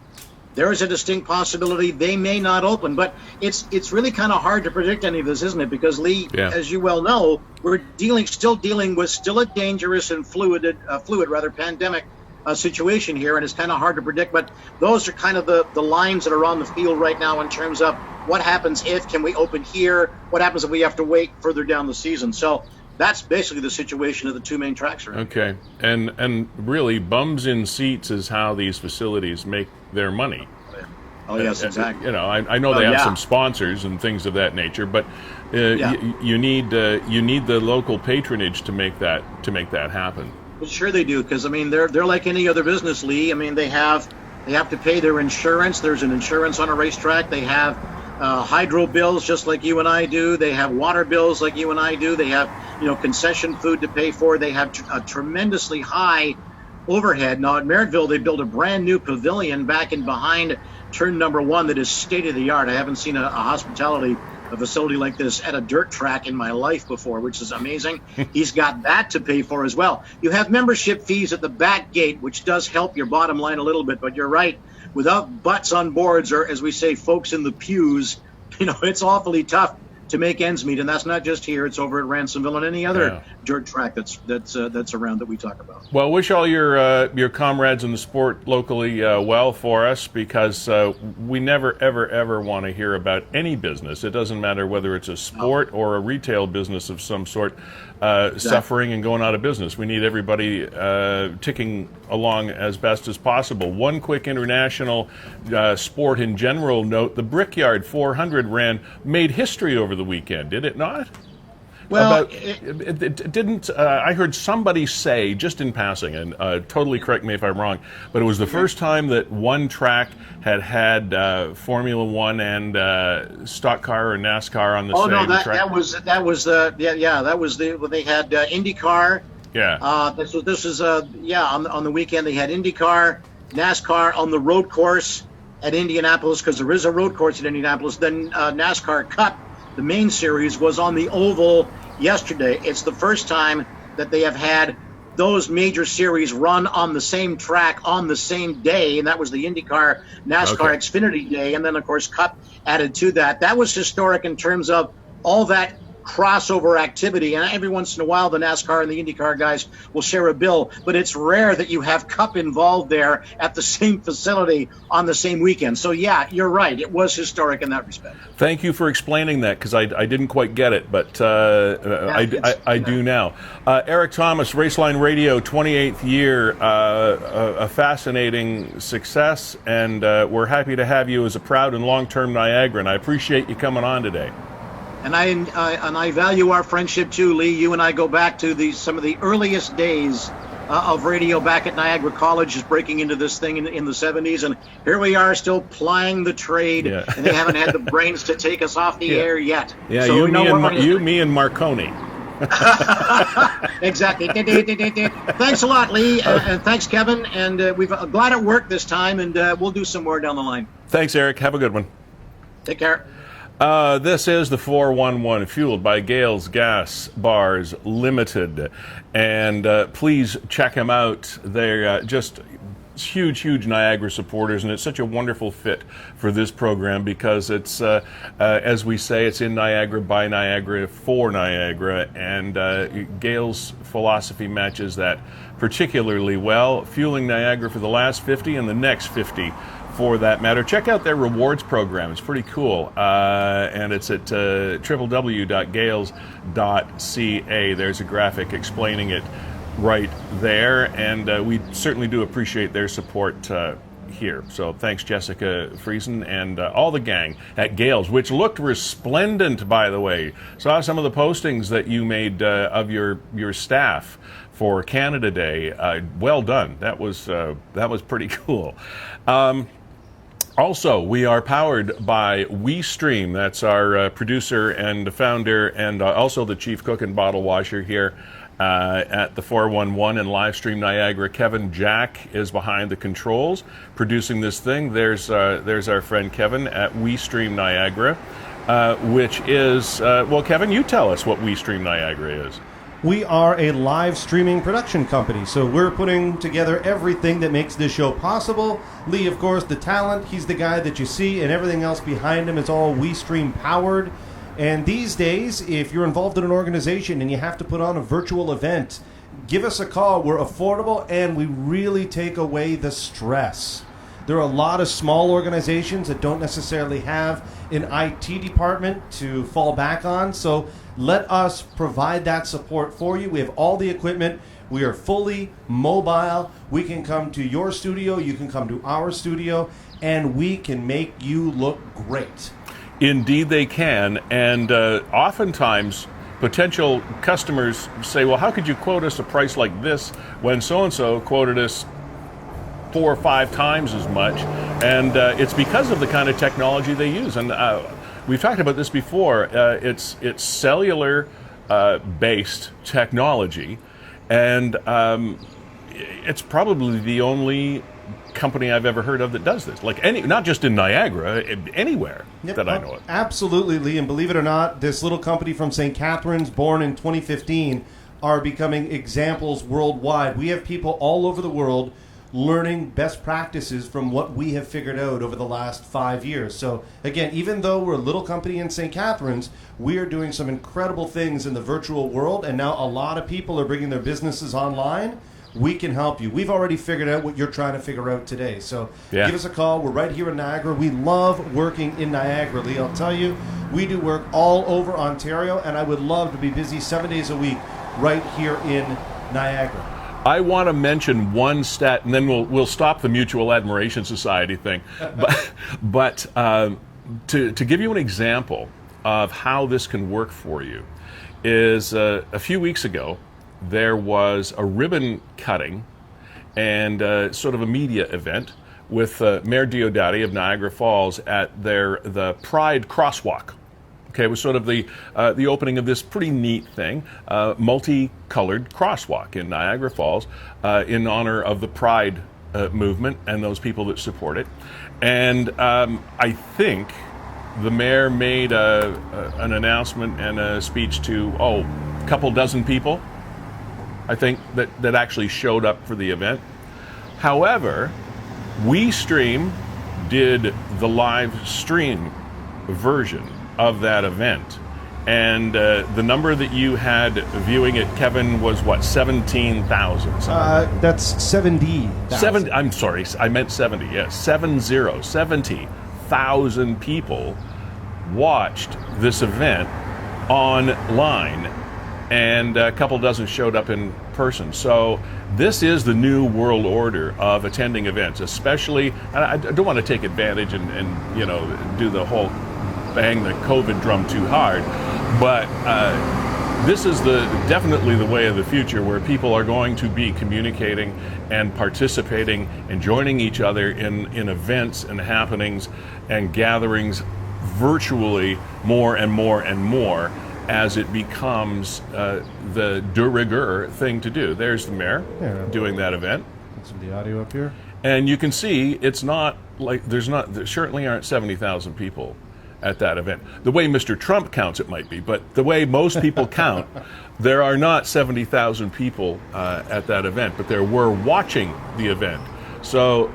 there is a distinct possibility they may not open. But it's really kind of hard to predict any of this, isn't it? Because, Lee, as you well know, we're still dealing with a dangerous and fluid pandemic situation here, and it's kind of hard to predict. But those are kind of the lines that are on the field right now in terms of what happens if, can we open here? What happens if we have to wait further down the season? So that's basically the situation of the two main tracks around. Okay, and really, bums in seats is how these facilities make their money. Oh yes, exactly. I know they have some sponsors and things of that nature, but you need the local patronage to make that happen. Well, sure they do, because I mean they're like any other business, Lee. I mean they have to pay their insurance. There's an insurance on a racetrack. They have hydro bills just like you and I do. They have water bills like you and I do. They have concession food to pay for. They have a tremendously high overhead. Now at Merrittville they built a brand new pavilion back in behind turn number 1 that is state of the art. I haven't seen a hospitality facility like this at a dirt track in my life before, which is amazing. He's got that to pay for as well. You have membership fees at the back gate, which does help your bottom line a little bit, but you're right. Without butts on boards, or as we say, folks in the pews, it's awfully tough to make ends meet, and that's not just here. It's over at Ransomville and any other dirt track that's around that we talk about. Well, wish all your comrades in the sport locally well for us, because we never ever want to hear about any business. It doesn't matter whether it's a sport or a retail business of some sort suffering and going out of business. We need everybody ticking along as best as possible. One quick international sport in general note: the Brickyard 400 made history over the weekend, did it not? Well, it didn't. I heard somebody say, just in passing, and totally correct me if I'm wrong, but it was the first time that one track had Formula One and stock car or NASCAR on the same track. that was they had IndyCar. Yeah. This is on the weekend they had IndyCar, NASCAR on the road course at Indianapolis, because there is a road course at Indianapolis. Then NASCAR Cup, the main series, was on the oval yesterday. It's the first time that they have had those major series run on the same track on the same day, and that was the IndyCar NASCAR Xfinity Day, and then of course Cup added to that. That was historic in terms of all that crossover activity, and every once in a while the NASCAR and the IndyCar guys will share a bill, but it's rare that you have Cup involved there at the same facility on the same weekend. So yeah, you're right, it was historic in that respect. Thank you for explaining that, because I didn't quite get it, but I do now. Erik Tomas, Raceline Radio, 28th year, a fascinating success, and we're happy to have you as a proud and long-term Niagaran. I appreciate you coming on today. And I value our friendship too, Lee. You and I go back to some of the earliest days of radio back at Niagara College, just breaking into this thing in the 70s, and here we are still plying the trade, and they haven't had the brains to take us off the air yet. Yeah, so you, me, and Marconi. Exactly. Thanks a lot, Lee, and thanks, Kevin. And we've glad it worked this time, and we'll do some more down the line. Thanks, Erik. Have a good one. Take care. This is the 411, fueled by Gales Gas Bars Limited. And please check them out. They're just huge Niagara supporters, and it's such a wonderful fit for this program because it's, as we say, it's in Niagara, by Niagara, for Niagara, and Gale's philosophy matches that particularly well, fueling Niagara for the last 50 and the next 50 for that matter. Check out their rewards program. It's pretty cool, and it's at www.gales.ca. There's a graphic explaining it right there, and we certainly do appreciate their support here. So thanks, Jessica Friesen and all the gang at Gales, which looked resplendent, by the way. Saw some of the postings that you made of your staff for Canada Day. Well done. That was pretty cool. Also, we are powered by WeeStreem. That's our producer and founder, and also the chief cook and bottle washer here at the 411 and Livestream Niagara. Kevin Jack is behind the controls, producing this thing. There's our friend Kevin at WeeStream Niagara, which is, well, Kevin, you tell us what WeeStream Niagara is. We are a live streaming production company, so we're putting together everything that makes this show possible. Lee, of course, the talent, he's the guy that you see, and everything else behind him is all WeeStream powered. And these days, if you're involved in an organization and you have to put on a virtual event, give us a call. We're affordable, and we really take away the stress. There are a lot of small organizations that don't necessarily have an IT department to fall back on, so let us provide that support for you. We have all the equipment. We are fully mobile. We can come to your studio. You can come to our studio, and we can make you look great. Indeed they can, and oftentimes potential customers say, well, how could you quote us a price like this when so-and-so quoted us 4 or 5 times as much? And it's because of the kind of technology they use. And we've talked about this before. It's cellular based technology, and it's probably the only company I've ever heard of that does this. Like not just in Niagara, anywhere that I know of. Absolutely, Lee. And believe it or not, this little company from St. Catharines, born in 2015, are becoming examples worldwide. We have people all over the world learning best practices from what we have figured out over the last 5 years. So again, even though we're a little company in St. Catharines, we are doing some incredible things in the virtual world, and now a lot of people are bringing their businesses online. We can help you. We've already figured out what you're trying to figure out today. So give us a call. We're right here in Niagara. We love working in Niagara, Lee. I'll tell you, we do work all over Ontario, and I would love to be busy 7 days a week right here in Niagara. I want to mention one stat, and then we'll stop the Mutual Admiration Society thing. But to give you an example of how this can work for you is a few weeks ago, there was a ribbon cutting and sort of a media event with Mayor Diodati of Niagara Falls at the Pride Crosswalk. Okay, it was sort of the opening of this pretty neat thing, multicolored crosswalk in Niagara Falls in honor of the Pride movement and those people that support it. And I think the mayor made an announcement and a speech to, a couple dozen people, I think, that actually showed up for the event. However, WeeStream did the live stream version of that event, and the number that you had viewing it, Kevin, was what, 17,000? That's 70,000. I'm sorry, I meant 70. Yes, 70,000 people watched this event online, and a couple dozen showed up in person. So this is the new world order of attending events, especially, I don't want to take advantage and do the whole bang the COVID drum too hard, but this is definitely the way of the future, where people are going to be communicating and participating and joining each other in events and happenings and gatherings virtually more and more and more. as it becomes the de rigueur thing to do. There's the mayor doing that event. Put some of the audio up here. And you can see it's not like there certainly aren't 70,000 people at that event. The way Mr. Trump counts it might be, but the way most people count, there are not 70,000 people at that event, but there were watching the event. So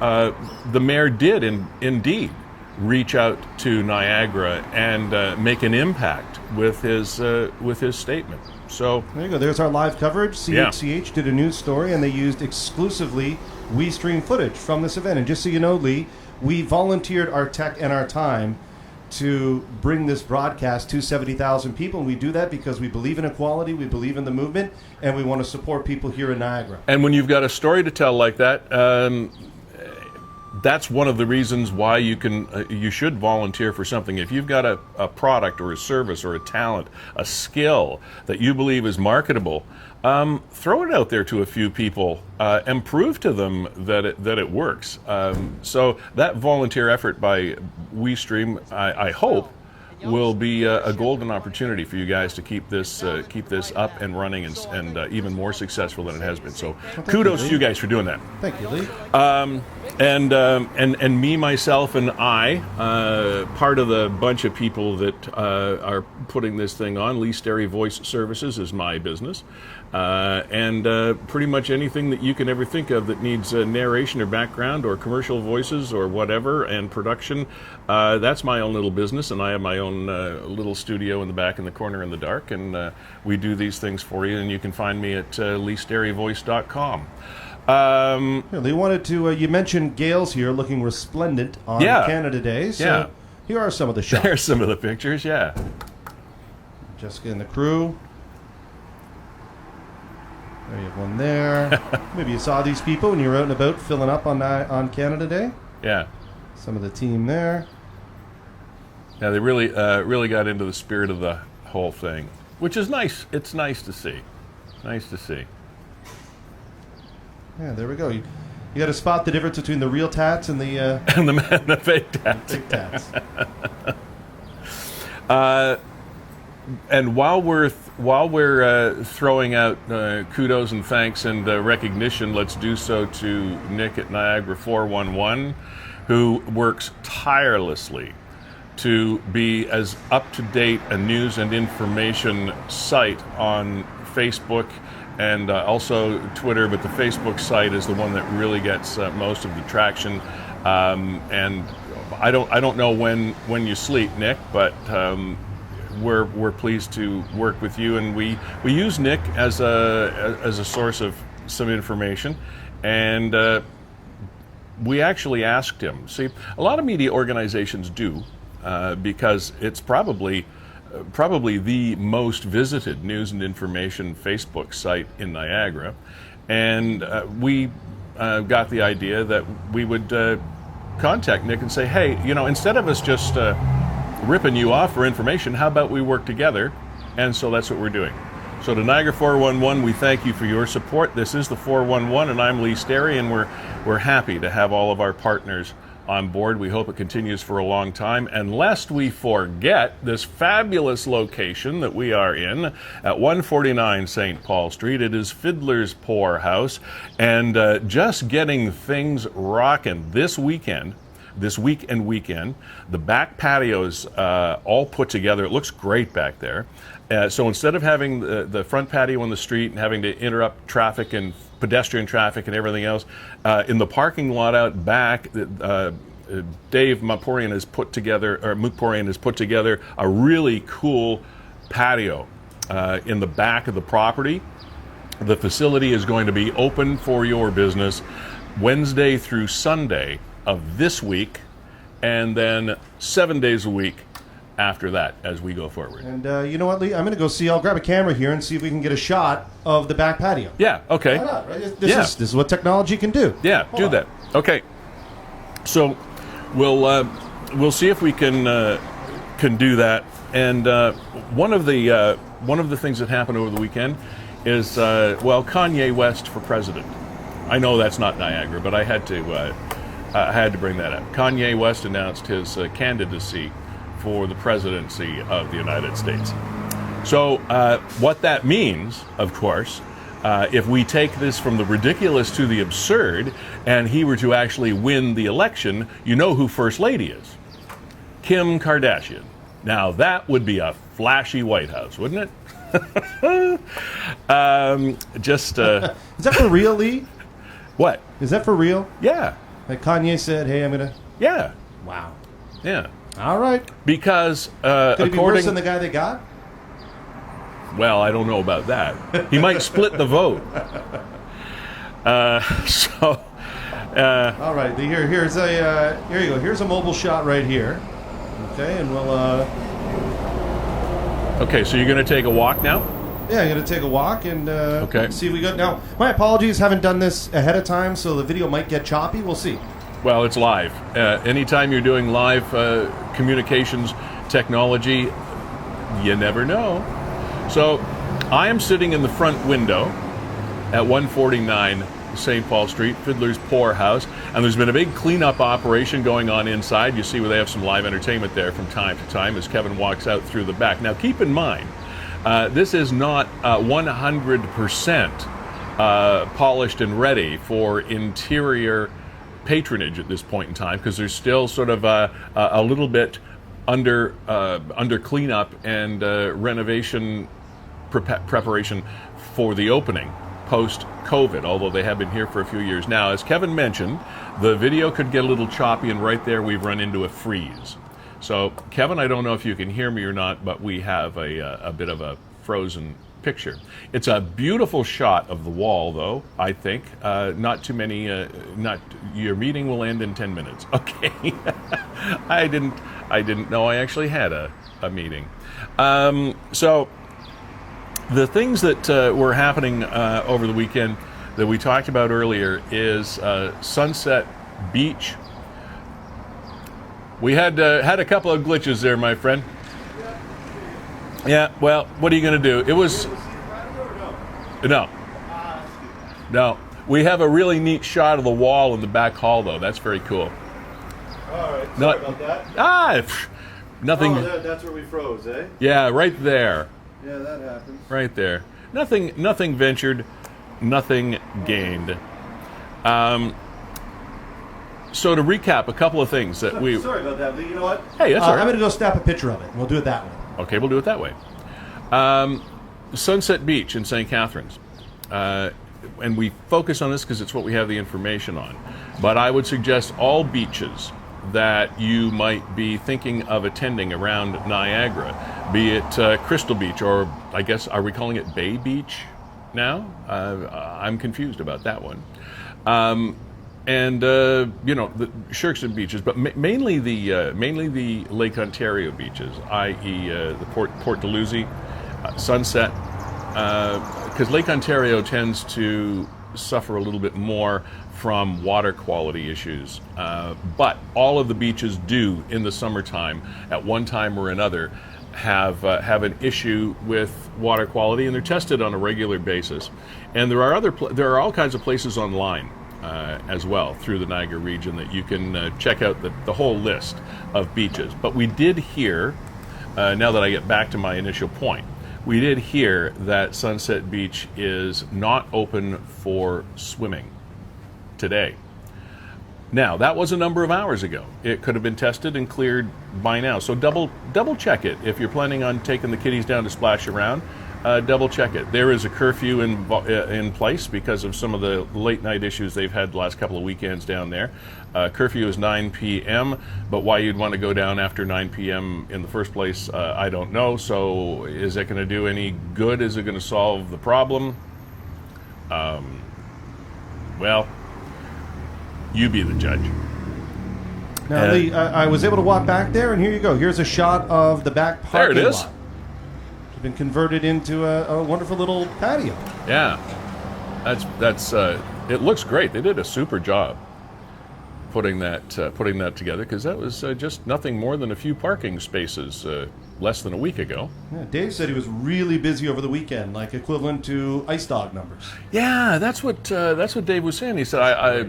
the mayor did indeed reach out to Niagara and make an impact with his statement. So there you go. There's our live coverage. CHCH did a news story, and they used exclusively WeeStream footage from this event. And just so you know, Lee, we volunteered our tech and our time to bring this broadcast to 70,000 people. And we do that because we believe in equality, we believe in the movement, and we want to support people here in Niagara. And when you've got a story to tell like that, that's one of the reasons why you should volunteer for something. If you've got a product or a service or a talent, a skill that you believe is marketable, throw it out there to a few people and prove to them that it works. So that volunteer effort by WeeStream, I hope, will be a golden opportunity for you guys to keep this up and running and even more successful than it has been. So kudos to you guys for doing that. Thank you, Lee. And me, myself, and I, part of the bunch of people that are putting this thing on, Sterry Voice Services is my business. And pretty much anything that you can ever think of that needs narration or background or commercial voices or whatever and production, that's my own little business, and I have my own little studio in the back in the corner in the dark, and we do these things for you, and you can find me at leesterryvoice.com. Lee wanted to, you mentioned Gales here looking resplendent on Canada Day, so here are some of the shots. There's some of the pictures, Jessica and the crew. There you have one there. Maybe you saw these people when you were out and about filling up on Canada Day. Yeah. Some of the team there. Yeah, they really got into the spirit of the whole thing, which is nice. It's nice to see. Nice to see. Yeah, there we go. You got to spot the difference between the real tats and the and the fake tats. Fake tats. And while we're throwing out kudos and thanks and recognition, let's do so to Nick at Niagara 411, who works tirelessly to be as up-to-date a news and information site on Facebook and also Twitter, but the Facebook site is the one that really gets most of the traction. And I don't know when you sleep, Nick, but we're pleased to work with you, and we use Nick as a source of some information, and we actually asked him. See, a lot of media organizations do because it's probably the most visited news and information Facebook site in Niagara, and we got the idea that we would contact Nick and say, hey, instead of us just ripping you off for information, how about we work together? And so that's what we're doing. So to Niagara 411, we thank you for your support. This is the 411, and I'm Lee Sterry, and we're happy to have all of our partners on board. We hope it continues for a long time. And lest we forget this fabulous location that we are in at 149 St. Paul Street, it is Fiddler's Poorhouse, and just getting things rocking this week and weekend. The back patio's all put together. It looks great back there. So instead of having the front patio on the street and having to interrupt traffic and pedestrian traffic and everything else, in the parking lot out back, Dave Muporian has put together a really cool patio in the back of the property. The facility is going to be open for your business Wednesday through Sunday of this week, and then 7 days a week after that as we go forward. And you know what, Lee? I'm going to go see. I'll grab a camera here and see if we can get a shot of the back patio. Yeah, okay. Why not, right? This is what technology can do. Yeah, do that. Okay. So we'll see if we can do that. And one of the things that happened over the weekend is Kanye West for president. I know that's not Niagara, but I had to bring that up. Kanye West announced his candidacy for the presidency of the United States. So what that means, of course, if we take this from the ridiculous to the absurd, and he were to actually win the election, you know who First Lady is? Kim Kardashian. Now that would be a flashy White House, wouldn't it? Is that for real, Lee? What? Is that for real? Yeah. Like Kanye said, hey, I'm going to... Yeah. Wow. Yeah. All right. Because could it be worse than the guy they got? Well, I don't know about that. He might split the vote. All right. Here you go. Here's a mobile shot right here. Okay, and we'll... Okay, so you're going to take a walk now? Yeah, I'm going to take a walk and see if we got... Now, my apologies, haven't done this ahead of time, so the video might get choppy. We'll see. Well, it's live. Anytime you're doing live communications technology, you never know. So, I am sitting in the front window at 149 St. Paul Street, Fiddler's Poorhouse, and there's been a big cleanup operation going on inside. You see where they have some live entertainment there from time to time as Kevin walks out through the back. Now, keep in mind, this is not 100% polished and ready for interior patronage at this point in time, because there's still sort of a little bit under cleanup and renovation preparation for the opening post-COVID, although they have been here for a few years now. As Kevin mentioned, the video could get a little choppy, and right there we've run into a freeze. So, Kevin, I don't know if you can hear me or not, but we have a bit of a frozen picture. It's a beautiful shot of the wall, though, I think. Not too many... your meeting will end in 10 minutes. Okay. I didn't know I actually had a meeting. So... The things that were happening over the weekend that we talked about earlier is Sunset Beach. We had a couple of glitches there, my friend. Yeah, well, what are you going to do? It was... No. We have a really neat shot of the wall in the back hall, though. That's very cool. All right, sorry about that. Nothing... Oh, that's where we froze, eh? Yeah, right there. Yeah, that happens. Right there. Nothing ventured, nothing gained. So to recap, a couple of things that we... Sorry about that, but you know what? Hey, that's all right. I'm going to go snap a picture of it. We'll do it that way. Okay, we'll do it that way. Sunset Beach in St. Catharines. And we focus on this because it's what we have the information on. But I would suggest all beaches that you might be thinking of attending around Niagara, be it Crystal Beach, or I guess, are we calling it Bay Beach now? I'm confused about that one. And the Sherkston beaches, but mainly the Lake Ontario beaches, i.e. The Port Dalhousie, Sunset, because Lake Ontario tends to suffer a little bit more from water quality issues. But all of the beaches do, in the summertime, at one time or another, have an issue with water quality, and they're tested on a regular basis. And there are all kinds of places online as well through the Niagara region that you can check out the whole list of beaches. But we did hear, now that I get back to my initial point, we did hear that Sunset Beach is not open for swimming today. Now, that was a number of hours ago. It could have been tested and cleared by now. So double check it. If you're planning on taking the kiddies down to splash around, double check it. There is a curfew in place because of some of the late night issues they've had the last couple of weekends down there. Curfew is 9 p.m., but why you'd want to go down after 9 p.m. in the first place, I don't know. So is it going to do any good? Is it going to solve the problem? Well, you be the judge. Now, Lee, I was able to walk back there, and here you go. Here's a shot of the back parking lot. There it is. It's been converted into a wonderful little patio. Yeah, that's it looks great. They did a super job putting that together, because that was just nothing more than a few parking spaces less than a week ago. Yeah, Dave said he was really busy over the weekend, like equivalent to ice dog numbers. Yeah, that's what Dave was saying. He said I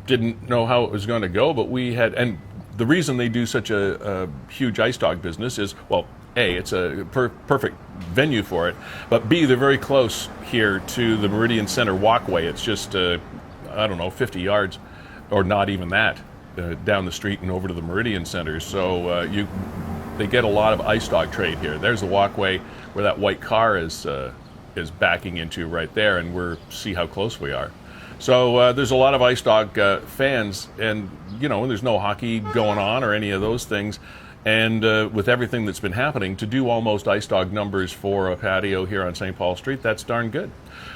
didn't know how it was going to go, but we had, and the reason they do such a huge ice dog business is, well, A, it's a perfect venue for it, but B, they're very close here to the Meridian Center walkway. It's just, 50 yards, or not even that, down the street and over to the Meridian Center. So they get a lot of ice dog trade here. There's the walkway where that white car is backing into right there, and see how close we are. So there's a lot of ice dog fans, and there's no hockey going on or any of those things. And with everything that's been happening, to do almost ice dog numbers for a patio here on St. Paul Street, that's darn good.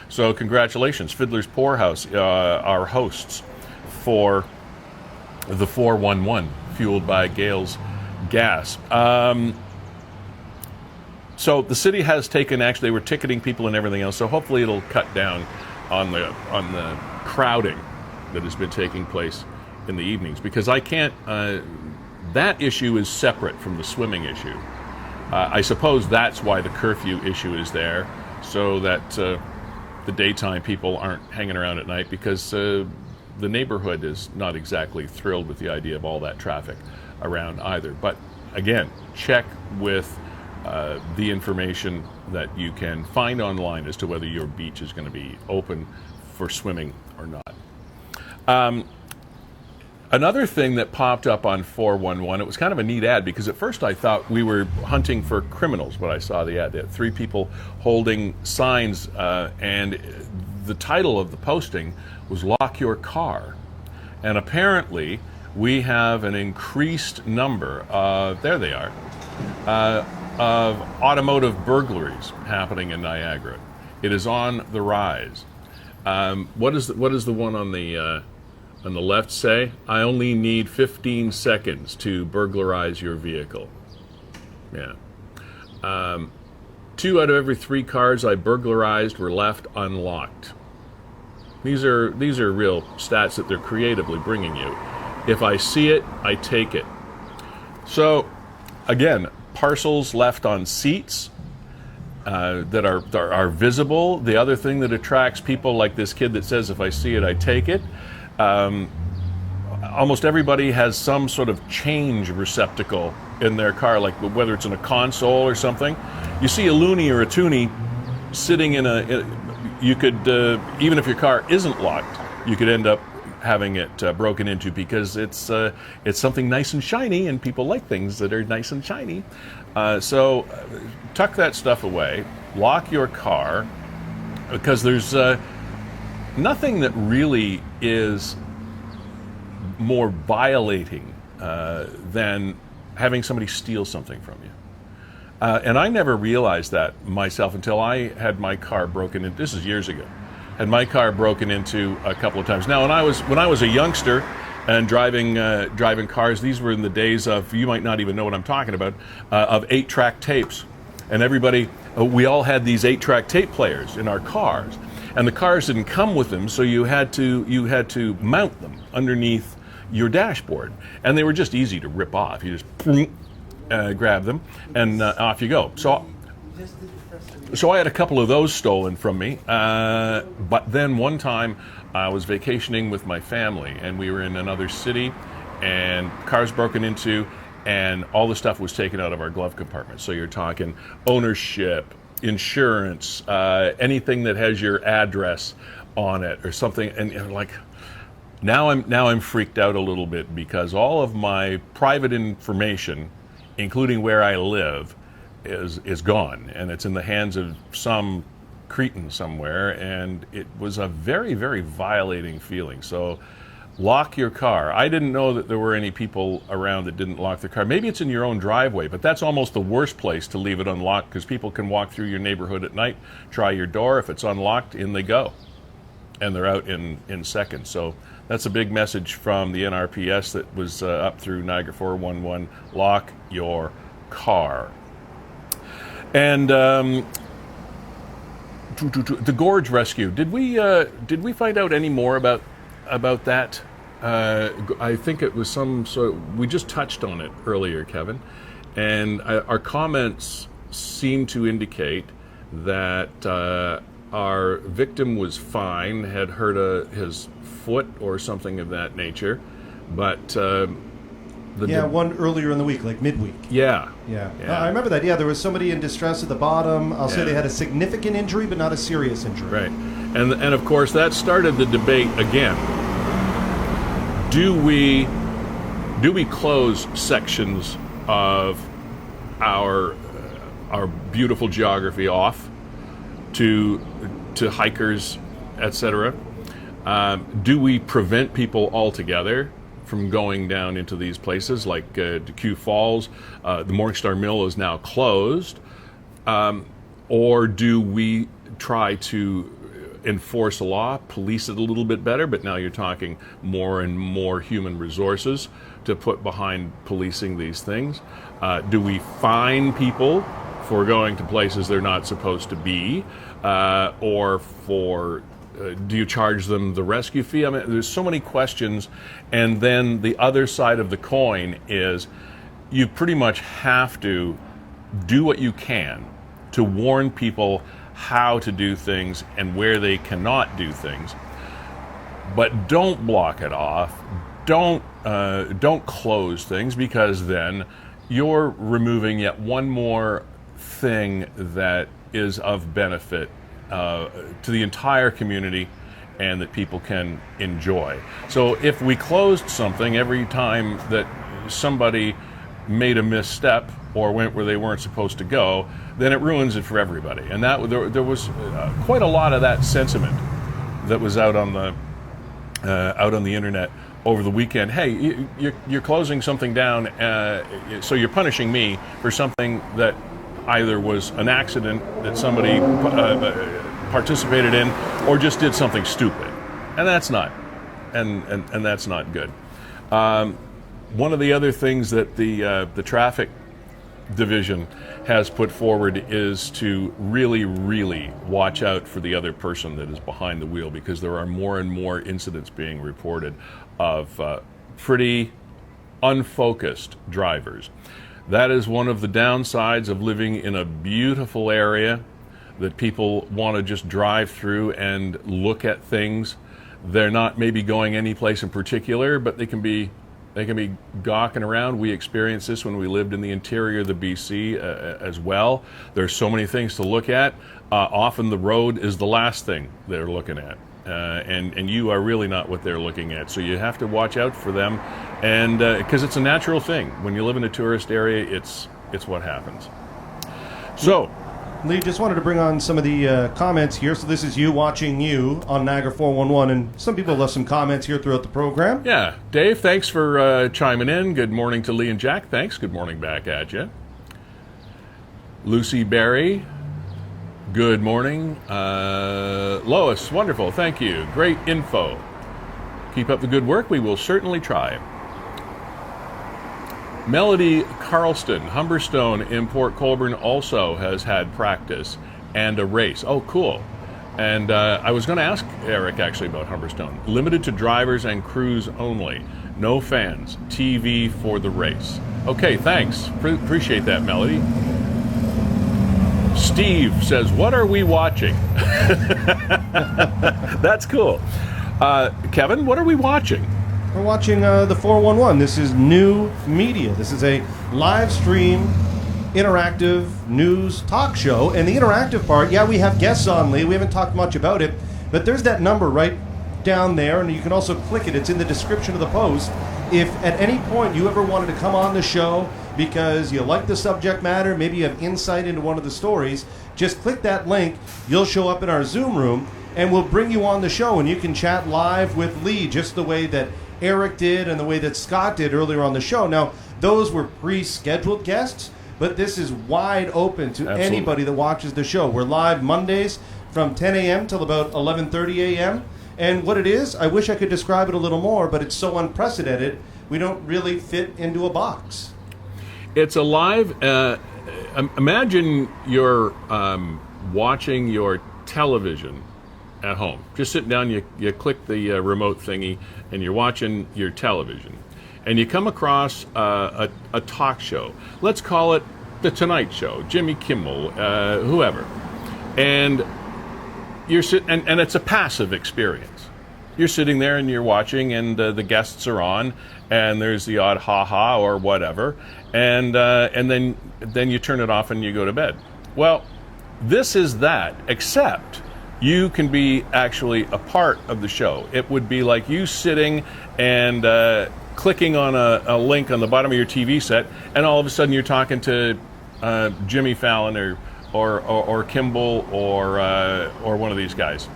So congratulations, Fiddler's Poorhouse, our hosts for the 411, fueled by Gale's gas. So the city has taken, actually, they were ticketing people and everything else, so hopefully it'll cut down on the crowding that has been taking place in the evenings, because I can't, that issue is separate from the swimming issue. I suppose that's why the curfew issue is there, so that the daytime people aren't hanging around at night, because the neighborhood is not exactly thrilled with the idea of all that traffic around either. But again, check with the information that you can find online as to whether your beach is going to be open for swimming or not. Another thing that popped up on 411, it was kind of a neat ad, because at first I thought we were hunting for criminals when I saw the ad. They had 3 people holding signs, and the title of the posting was "Lock Your Car." And apparently we have an increased number of, there they are, of automotive burglaries happening in Niagara. It is on the rise. What is the one on the left say? I only need 15 seconds to burglarize your vehicle. Yeah. 2 out of every 3 cars I burglarized were left unlocked. These are real stats that they're creatively bringing you. If I see it, I take it. So, again, parcels left on seats that are visible. The other thing that attracts people, like this kid that says, if I see it, I take it. Almost everybody has some sort of change receptacle in their car, like whether it's in a console or something. You see a loony or a toonie sitting you could, even if your car isn't locked, you could end up having it broken into, because it's something nice and shiny, and people like things that are nice and shiny. So tuck that stuff away, lock your car, because there's nothing that really is more violating than having somebody steal something from you. And I never realized that myself until I had my car broken into. This is years ago. Had my car broken into a couple of times. Now, when I was a youngster and driving cars, these were in the days of, you might not even know what I'm talking about, of 8-track tapes. And everybody, we all had these 8-track tape players in our cars. And the cars didn't come with them, so you had to mount them underneath your dashboard. And they were just easy to rip off. You just grab them, and off you go. So I had a couple of those stolen from me, but then one time I was vacationing with my family, and we were in another city, and cars broken into, and all the stuff was taken out of our glove compartment. So you're talking ownership, insurance, anything that has your address on it or something, and like now I'm freaked out a little bit, because all of my private information, including where I live, is gone, and it's in the hands of some cretin somewhere, and it was a very, very violating feeling. So lock your car. I didn't know that there were any people around that didn't lock their car. Maybe it's in your own driveway, but that's almost the worst place to leave it unlocked, because people can walk through your neighborhood at night, try your door. If it's unlocked, in they go, and they're out in seconds. So that's a big message from the NRPS that was up through Niagara 411. Lock your car. And the Gorge Rescue. Did we find out any more about that? I think it was some sort. We just touched on it earlier, Kevin, and our comments seem to indicate that our victim was fine, had hurt his foot or something of that nature, but One earlier in the week, like midweek. Yeah. I remember that. Yeah, there was somebody in distress at the bottom. I'll say they had a significant injury, but not a serious injury. Right. And of course, that started the debate again. Do we close sections of our beautiful geography off to hikers, etc.? Do we prevent people altogether from going down into these places like Q Falls? The Morningstar Mill is now closed. Or do we try to enforce a law, police it a little bit better, but now you're talking more and more human resources to put behind policing these things? Do we fine people for going to places they're not supposed to be? Do you charge them the rescue fee? I mean, there's so many questions. And then the other side of the coin is you pretty much have to do what you can to warn people how to do things and where they cannot do things. But don't block it off. Don't close things, because then you're removing yet one more thing that is of benefit to the entire community and that people can enjoy. So if we closed something every time that somebody made a misstep or went where they weren't supposed to go, then it ruins it for everybody. And that there was quite a lot of that sentiment that was out on the internet over the weekend. Hey, you're closing something down, so you're punishing me for something that either was an accident that somebody participated in, or just did something stupid, and that's not, and that's not good. One of the other things that the traffic division has put forward is to really, really watch out for the other person that is behind the wheel, because there are more and more incidents being reported of pretty unfocused drivers. That is one of the downsides of living in a beautiful area that people want to just drive through and look at things. They're not maybe going any place in particular, but they can be gawking around. We experienced this when we lived in the interior of the BC as well. There's so many things to look at. Often the road is the last thing they're looking at. And you are really not what they're looking at. So you have to watch out for them, and because it's a natural thing. When you live in a tourist area, it's what happens. So, Lee, just wanted to bring on some of the comments here. So this is you watching you on Niagara 411, and some people left some comments here throughout the program. Yeah, Dave, thanks for chiming in. Good morning to Lee and Jack. Thanks. Good morning back at you. Lucy Berry. Good morning. Lois, wonderful, thank you. Great info. Keep up the good work. We will certainly try. Melody Carlston, Humberstone in Port Colborne also has had practice and a race. Oh, cool. And I was going to ask Erik actually about Humberstone. Limited to drivers and crews only. No fans. TV for the race. Okay, thanks. Appreciate that, Melody. Steve says, what are we watching? That's cool. Kevin, what are we watching? We're watching the 411. This is new media. This is a live stream, interactive news talk show. And the interactive part, yeah, we have guests on, Lee. We haven't talked much about it. But there's that number right down there, and you can also click it. It's in the description of the post. If at any point you ever wanted to come on the show because you like the subject matter, maybe you have insight into one of the stories, just click that link. You'll show up in our Zoom room, and we'll bring you on the show, and you can chat live with Lee just the way that Erik did and the way that Scott did earlier on the show. Now, those were pre-scheduled guests, but this is wide open to anybody that watches the show. We're live Mondays from 10 a.m. till about 11:30 a.m. And what it is, I wish I could describe it a little more, but it's so unprecedented, we don't really fit into a box. It's a live... imagine you're watching your television at home. Just sitting down, you click the remote thingy, and you're watching your television. And you come across a talk show. Let's call it The Tonight Show, Jimmy Kimmel, whoever. And you're sitting, and it's a passive experience. you're sitting there and you're watching, and the guests are on, and there's the odd ha-ha or whatever, and then you turn it off and you go to bed. Well, this is that, except you can be actually a part of the show. It would be like you sitting and clicking on a link on the bottom of your TV set, and all of a sudden you're talking to Jimmy Fallon or Kimball or one of these guys.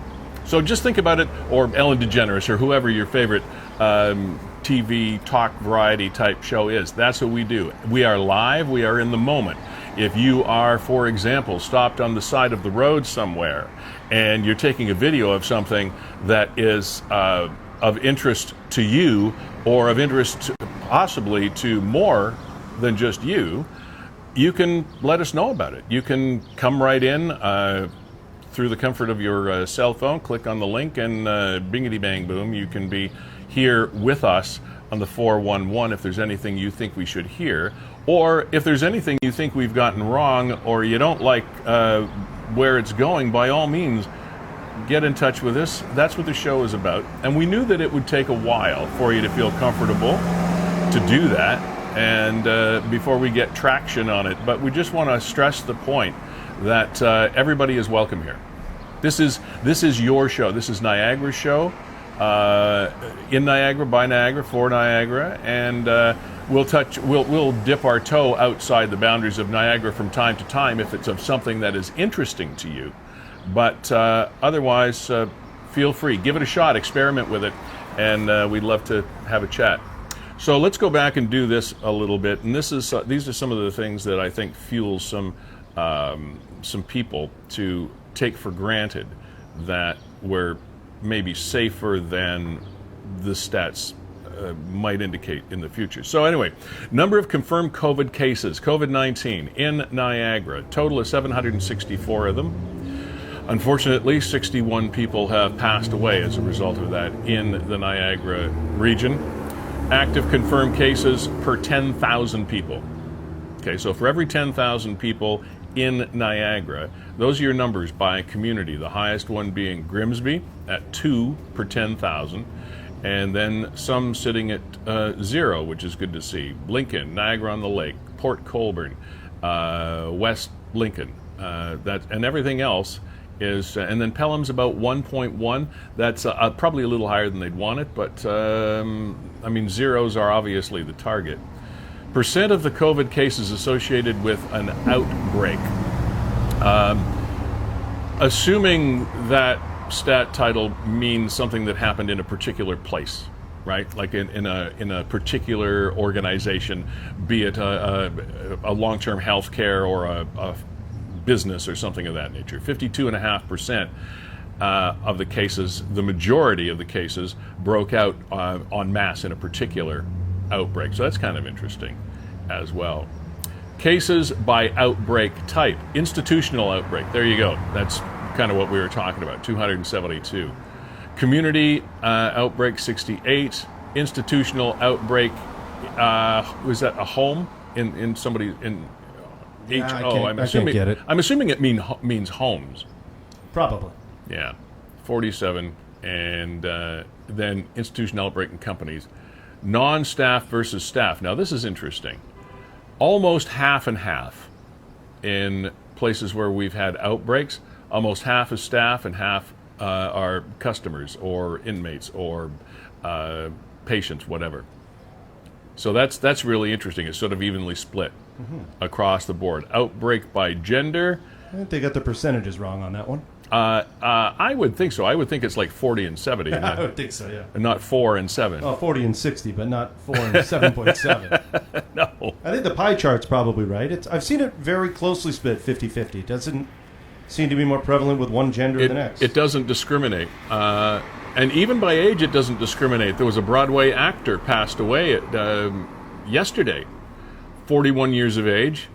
So just think about it, or Ellen DeGeneres, or whoever your favorite TV talk variety type show is. That's what we do. We are live. We are in the moment. If you are, for example, stopped on the side of the road somewhere and you're taking a video of something that is of interest to you, or of interest possibly to more than just you, you can let us know about it. You can come right in through the comfort of your cell phone, click on the link, and bingity bang boom, you can be here with us on the 411 if there's anything you think we should hear, or if there's anything you think we've gotten wrong, or you don't like where it's going, by all means, get in touch with us. That's what the show is about. And we knew that it would take a while for you to feel comfortable to do that, and before we get traction on it. But we just want to stress the point that everybody is welcome here. This is your show. This is Niagara's show. In Niagara, by Niagara, for Niagara, and we'll dip our toe outside the boundaries of Niagara from time to time if it's of something that is interesting to you. But otherwise, feel free, give it a shot, experiment with it, and we'd love to have a chat. So let's go back and do this a little bit, and these are some of the things that I think fuel some people to take for granted that we're maybe safer than the stats might indicate in the future. So anyway, number of confirmed COVID cases, COVID-19 in Niagara, total of 764 of them. Unfortunately, 61 people have passed away as a result of that in the Niagara region. Active confirmed cases per 10,000 people. Okay, so for every 10,000 people in Niagara, those are your numbers by community. The highest one being Grimsby at 2 per 10,000, and then some sitting at 0, which is good to see. Lincoln, Niagara-on-the-Lake, Port Colborne, West Lincoln, and everything else is, and then Pelham's about 1.1. That's probably a little higher than they'd want it, but I mean, zeros are obviously the target. Percent of the COVID cases associated with an outbreak. Assuming that stat title means something that happened in a particular place, right? Like in a particular organization, be it a long-term health care or a business or something of that nature. 52.5% of the cases, the majority of the cases, broke out en masse in a particular outbreak. So that's kind of interesting as well. Cases by outbreak type. Institutional outbreak. There you go. That's kind of what we were talking about. 272. Community outbreak 68. Institutional outbreak. Was that a home in somebody in? I'm assuming. I can't get it. I'm assuming it means homes. Probably. Yeah. 47, and then institutional outbreak in companies. Non-staff versus staff. Now this is interesting. Almost half and half in places where we've had outbreaks. Almost half is staff and half are customers or inmates or patients, whatever. So that's really interesting. It's sort of evenly split across the board. Outbreak by gender. I think they got the percentages wrong on that one. I would think so. I would think it's like 40 and 70. I would think so, yeah. And not 4 and 7. Oh, 40 and 60, but not 4 and 7.7. No. I think the pie chart's probably right. I've seen it very closely split 50-50. It doesn't seem to be more prevalent with one gender or the next. It doesn't discriminate. And even by age, it doesn't discriminate. There was a Broadway actor passed away yesterday, 41 years of age.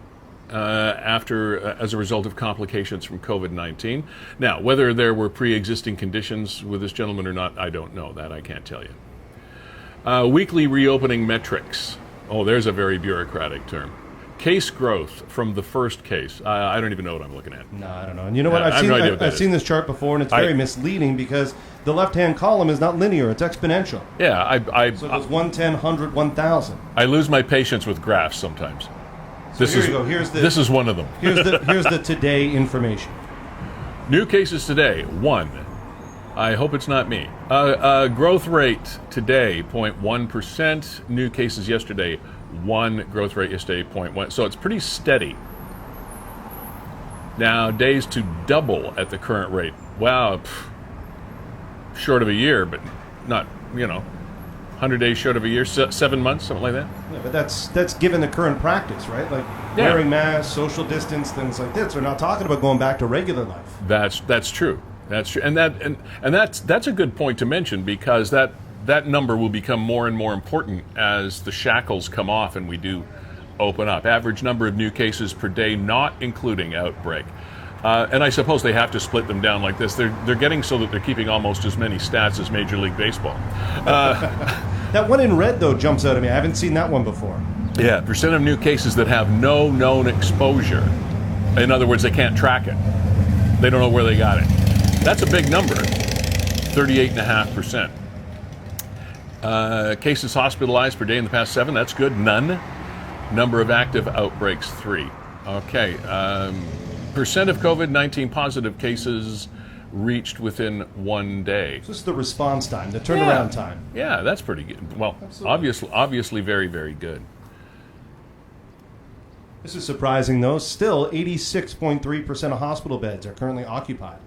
As a result of complications from COVID-19. Now, whether there were pre-existing conditions with this gentleman or not, I don't know. That I can't tell you. Weekly reopening metrics. Oh, there's a very bureaucratic term. Case growth from the first case. I don't even know what I'm looking at. No, I don't know. And you know what? I've seen this chart before, and it's very misleading because the left-hand column is not linear; it's exponential. Yeah, So it goes 110, 100, 1,000. I lose my patience with graphs sometimes. So here you go. This is one of them. Here's the today information. New cases today, 1. I hope it's not me. Growth rate today, 0.1%. New cases yesterday, 1. Growth rate yesterday, 0.1. So it's pretty steady. Now, days to double at the current rate. Wow, short of a year, but not, 100 days short of a year, 7 months, something like that. Yeah, but that's given the current practice, right? Like wearing masks, social distance, things like this. We're not talking about going back to regular life. That's true. That's true, and that's a good point to mention, because that number will become more and more important as the shackles come off and we do open up. Average number of new cases per day, not including outbreak. And I suppose they have to split them down like this. They're getting so that they're keeping almost as many stats as Major League Baseball. That one in red, though, jumps out at me. I haven't seen that one before. Yeah, percent of new cases that have no known exposure. In other words, they can't track it. They don't know where they got it. That's a big number, 38.5%. Cases hospitalized per day in the past 7, that's good, none. Number of active outbreaks, 3. Okay, percent of COVID-19 positive cases reached within 1 day. So this is the response time, the turnaround time. Yeah, that's pretty good. Well, obviously very, very good. This is surprising, though. Still, 86.3% of hospital beds are currently occupied.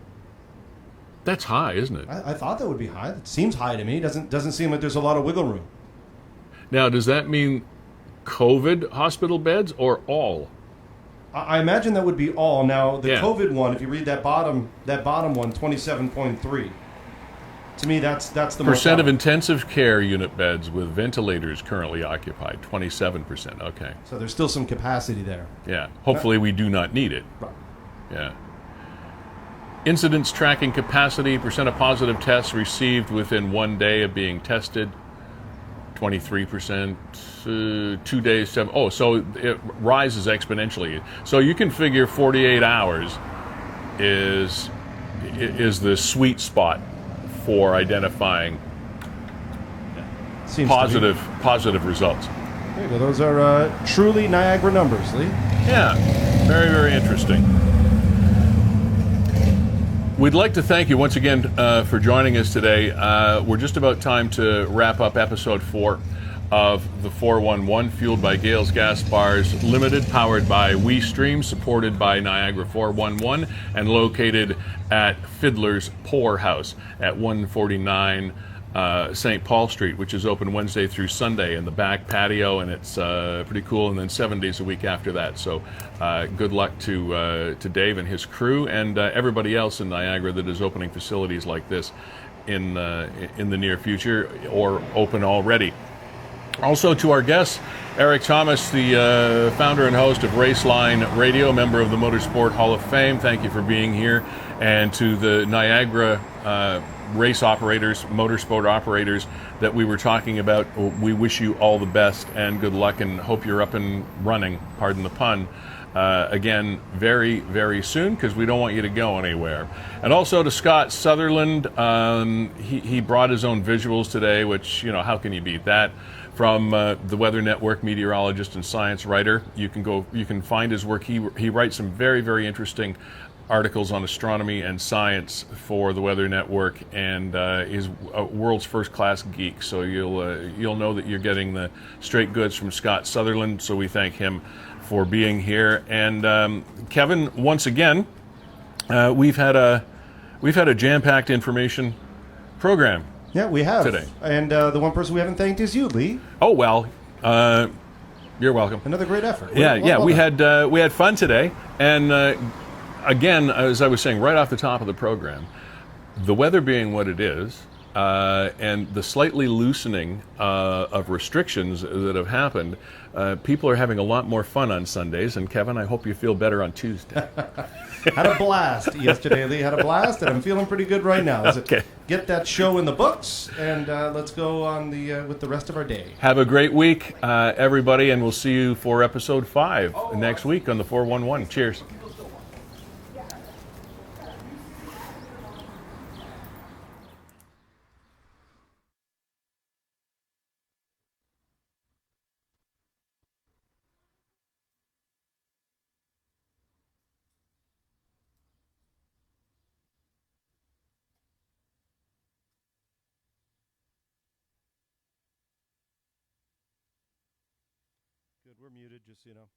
That's high, isn't it? I thought that would be high. It seems high to me. Doesn't seem like there's a lot of wiggle room. Now, does that mean COVID hospital beds or all? I imagine that would be all. Now, the Yeah. COVID one, if you read that bottom one, 27.3. To me, that's the most. Percent of intensive care unit beds with ventilators currently occupied, 27%. Okay. So there's still some capacity there. Yeah. Hopefully we do not need it. Right. Yeah. Incidence tracking capacity, percent of positive tests received within 1 day of being tested, 23%. 2 days, 7. Oh, so it rises exponentially. So you can figure 48 hours is the sweet spot for identifying positive results. There you go. Those are truly Niagara numbers, Lee. Yeah, very, very interesting. We'd like to thank you once again for joining us today. We're just about time to wrap up episode 4 of the 411, fueled by Gales Gas Bars Limited, powered by WeeStream, supported by Niagara 411, and located at Fiddler's Pour House at 149 St. Paul Street, which is open Wednesday through Sunday in the back patio, and it's pretty cool, and then 7 days a week after that. So good luck to Dave and his crew, and everybody else in Niagara that is opening facilities like this in the near future or open already. Also to our guests, Erik Tomas, the founder and host of Raceline Radio, member of the Motorsport Hall of Fame. Thank you for being here. And to the Niagara race operators, motorsport operators that we were talking about, we wish you all the best and good luck, and hope you're up and running, pardon the pun, again very, very soon, because we don't want you to go anywhere. And also to Scott Sutherland, he brought his own visuals today, which, how can you beat that? From the Weather Network, meteorologist and science writer. You can find his work. He writes some very, very interesting articles on astronomy and science for the Weather Network, and is a world's first-class geek. So you'll know that you're getting the straight goods from Scott Sutherland. So we thank him for being here. And Kevin, once again, we've had a jam-packed information program. Yeah, we have today. And the one person we haven't thanked is you, Lee. Oh well, you're welcome. Another great effort. Well, we had fun today, and again, as I was saying right off the top of the program, the weather being what it is, and the slightly loosening of restrictions that have happened, people are having a lot more fun on Sundays. And Kevin, I hope you feel better on Tuesday. Had a blast yesterday, Lee. Had a blast, and I'm feeling pretty good right now. Okay. Get that show in the books, and let's go on with the rest of our day. Have a great week, everybody, and we'll see you for episode 5 next week on the 411. Cheers. Good. We're muted, just so you know.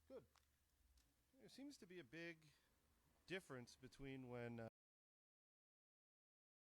Good. There seems to be a big difference between when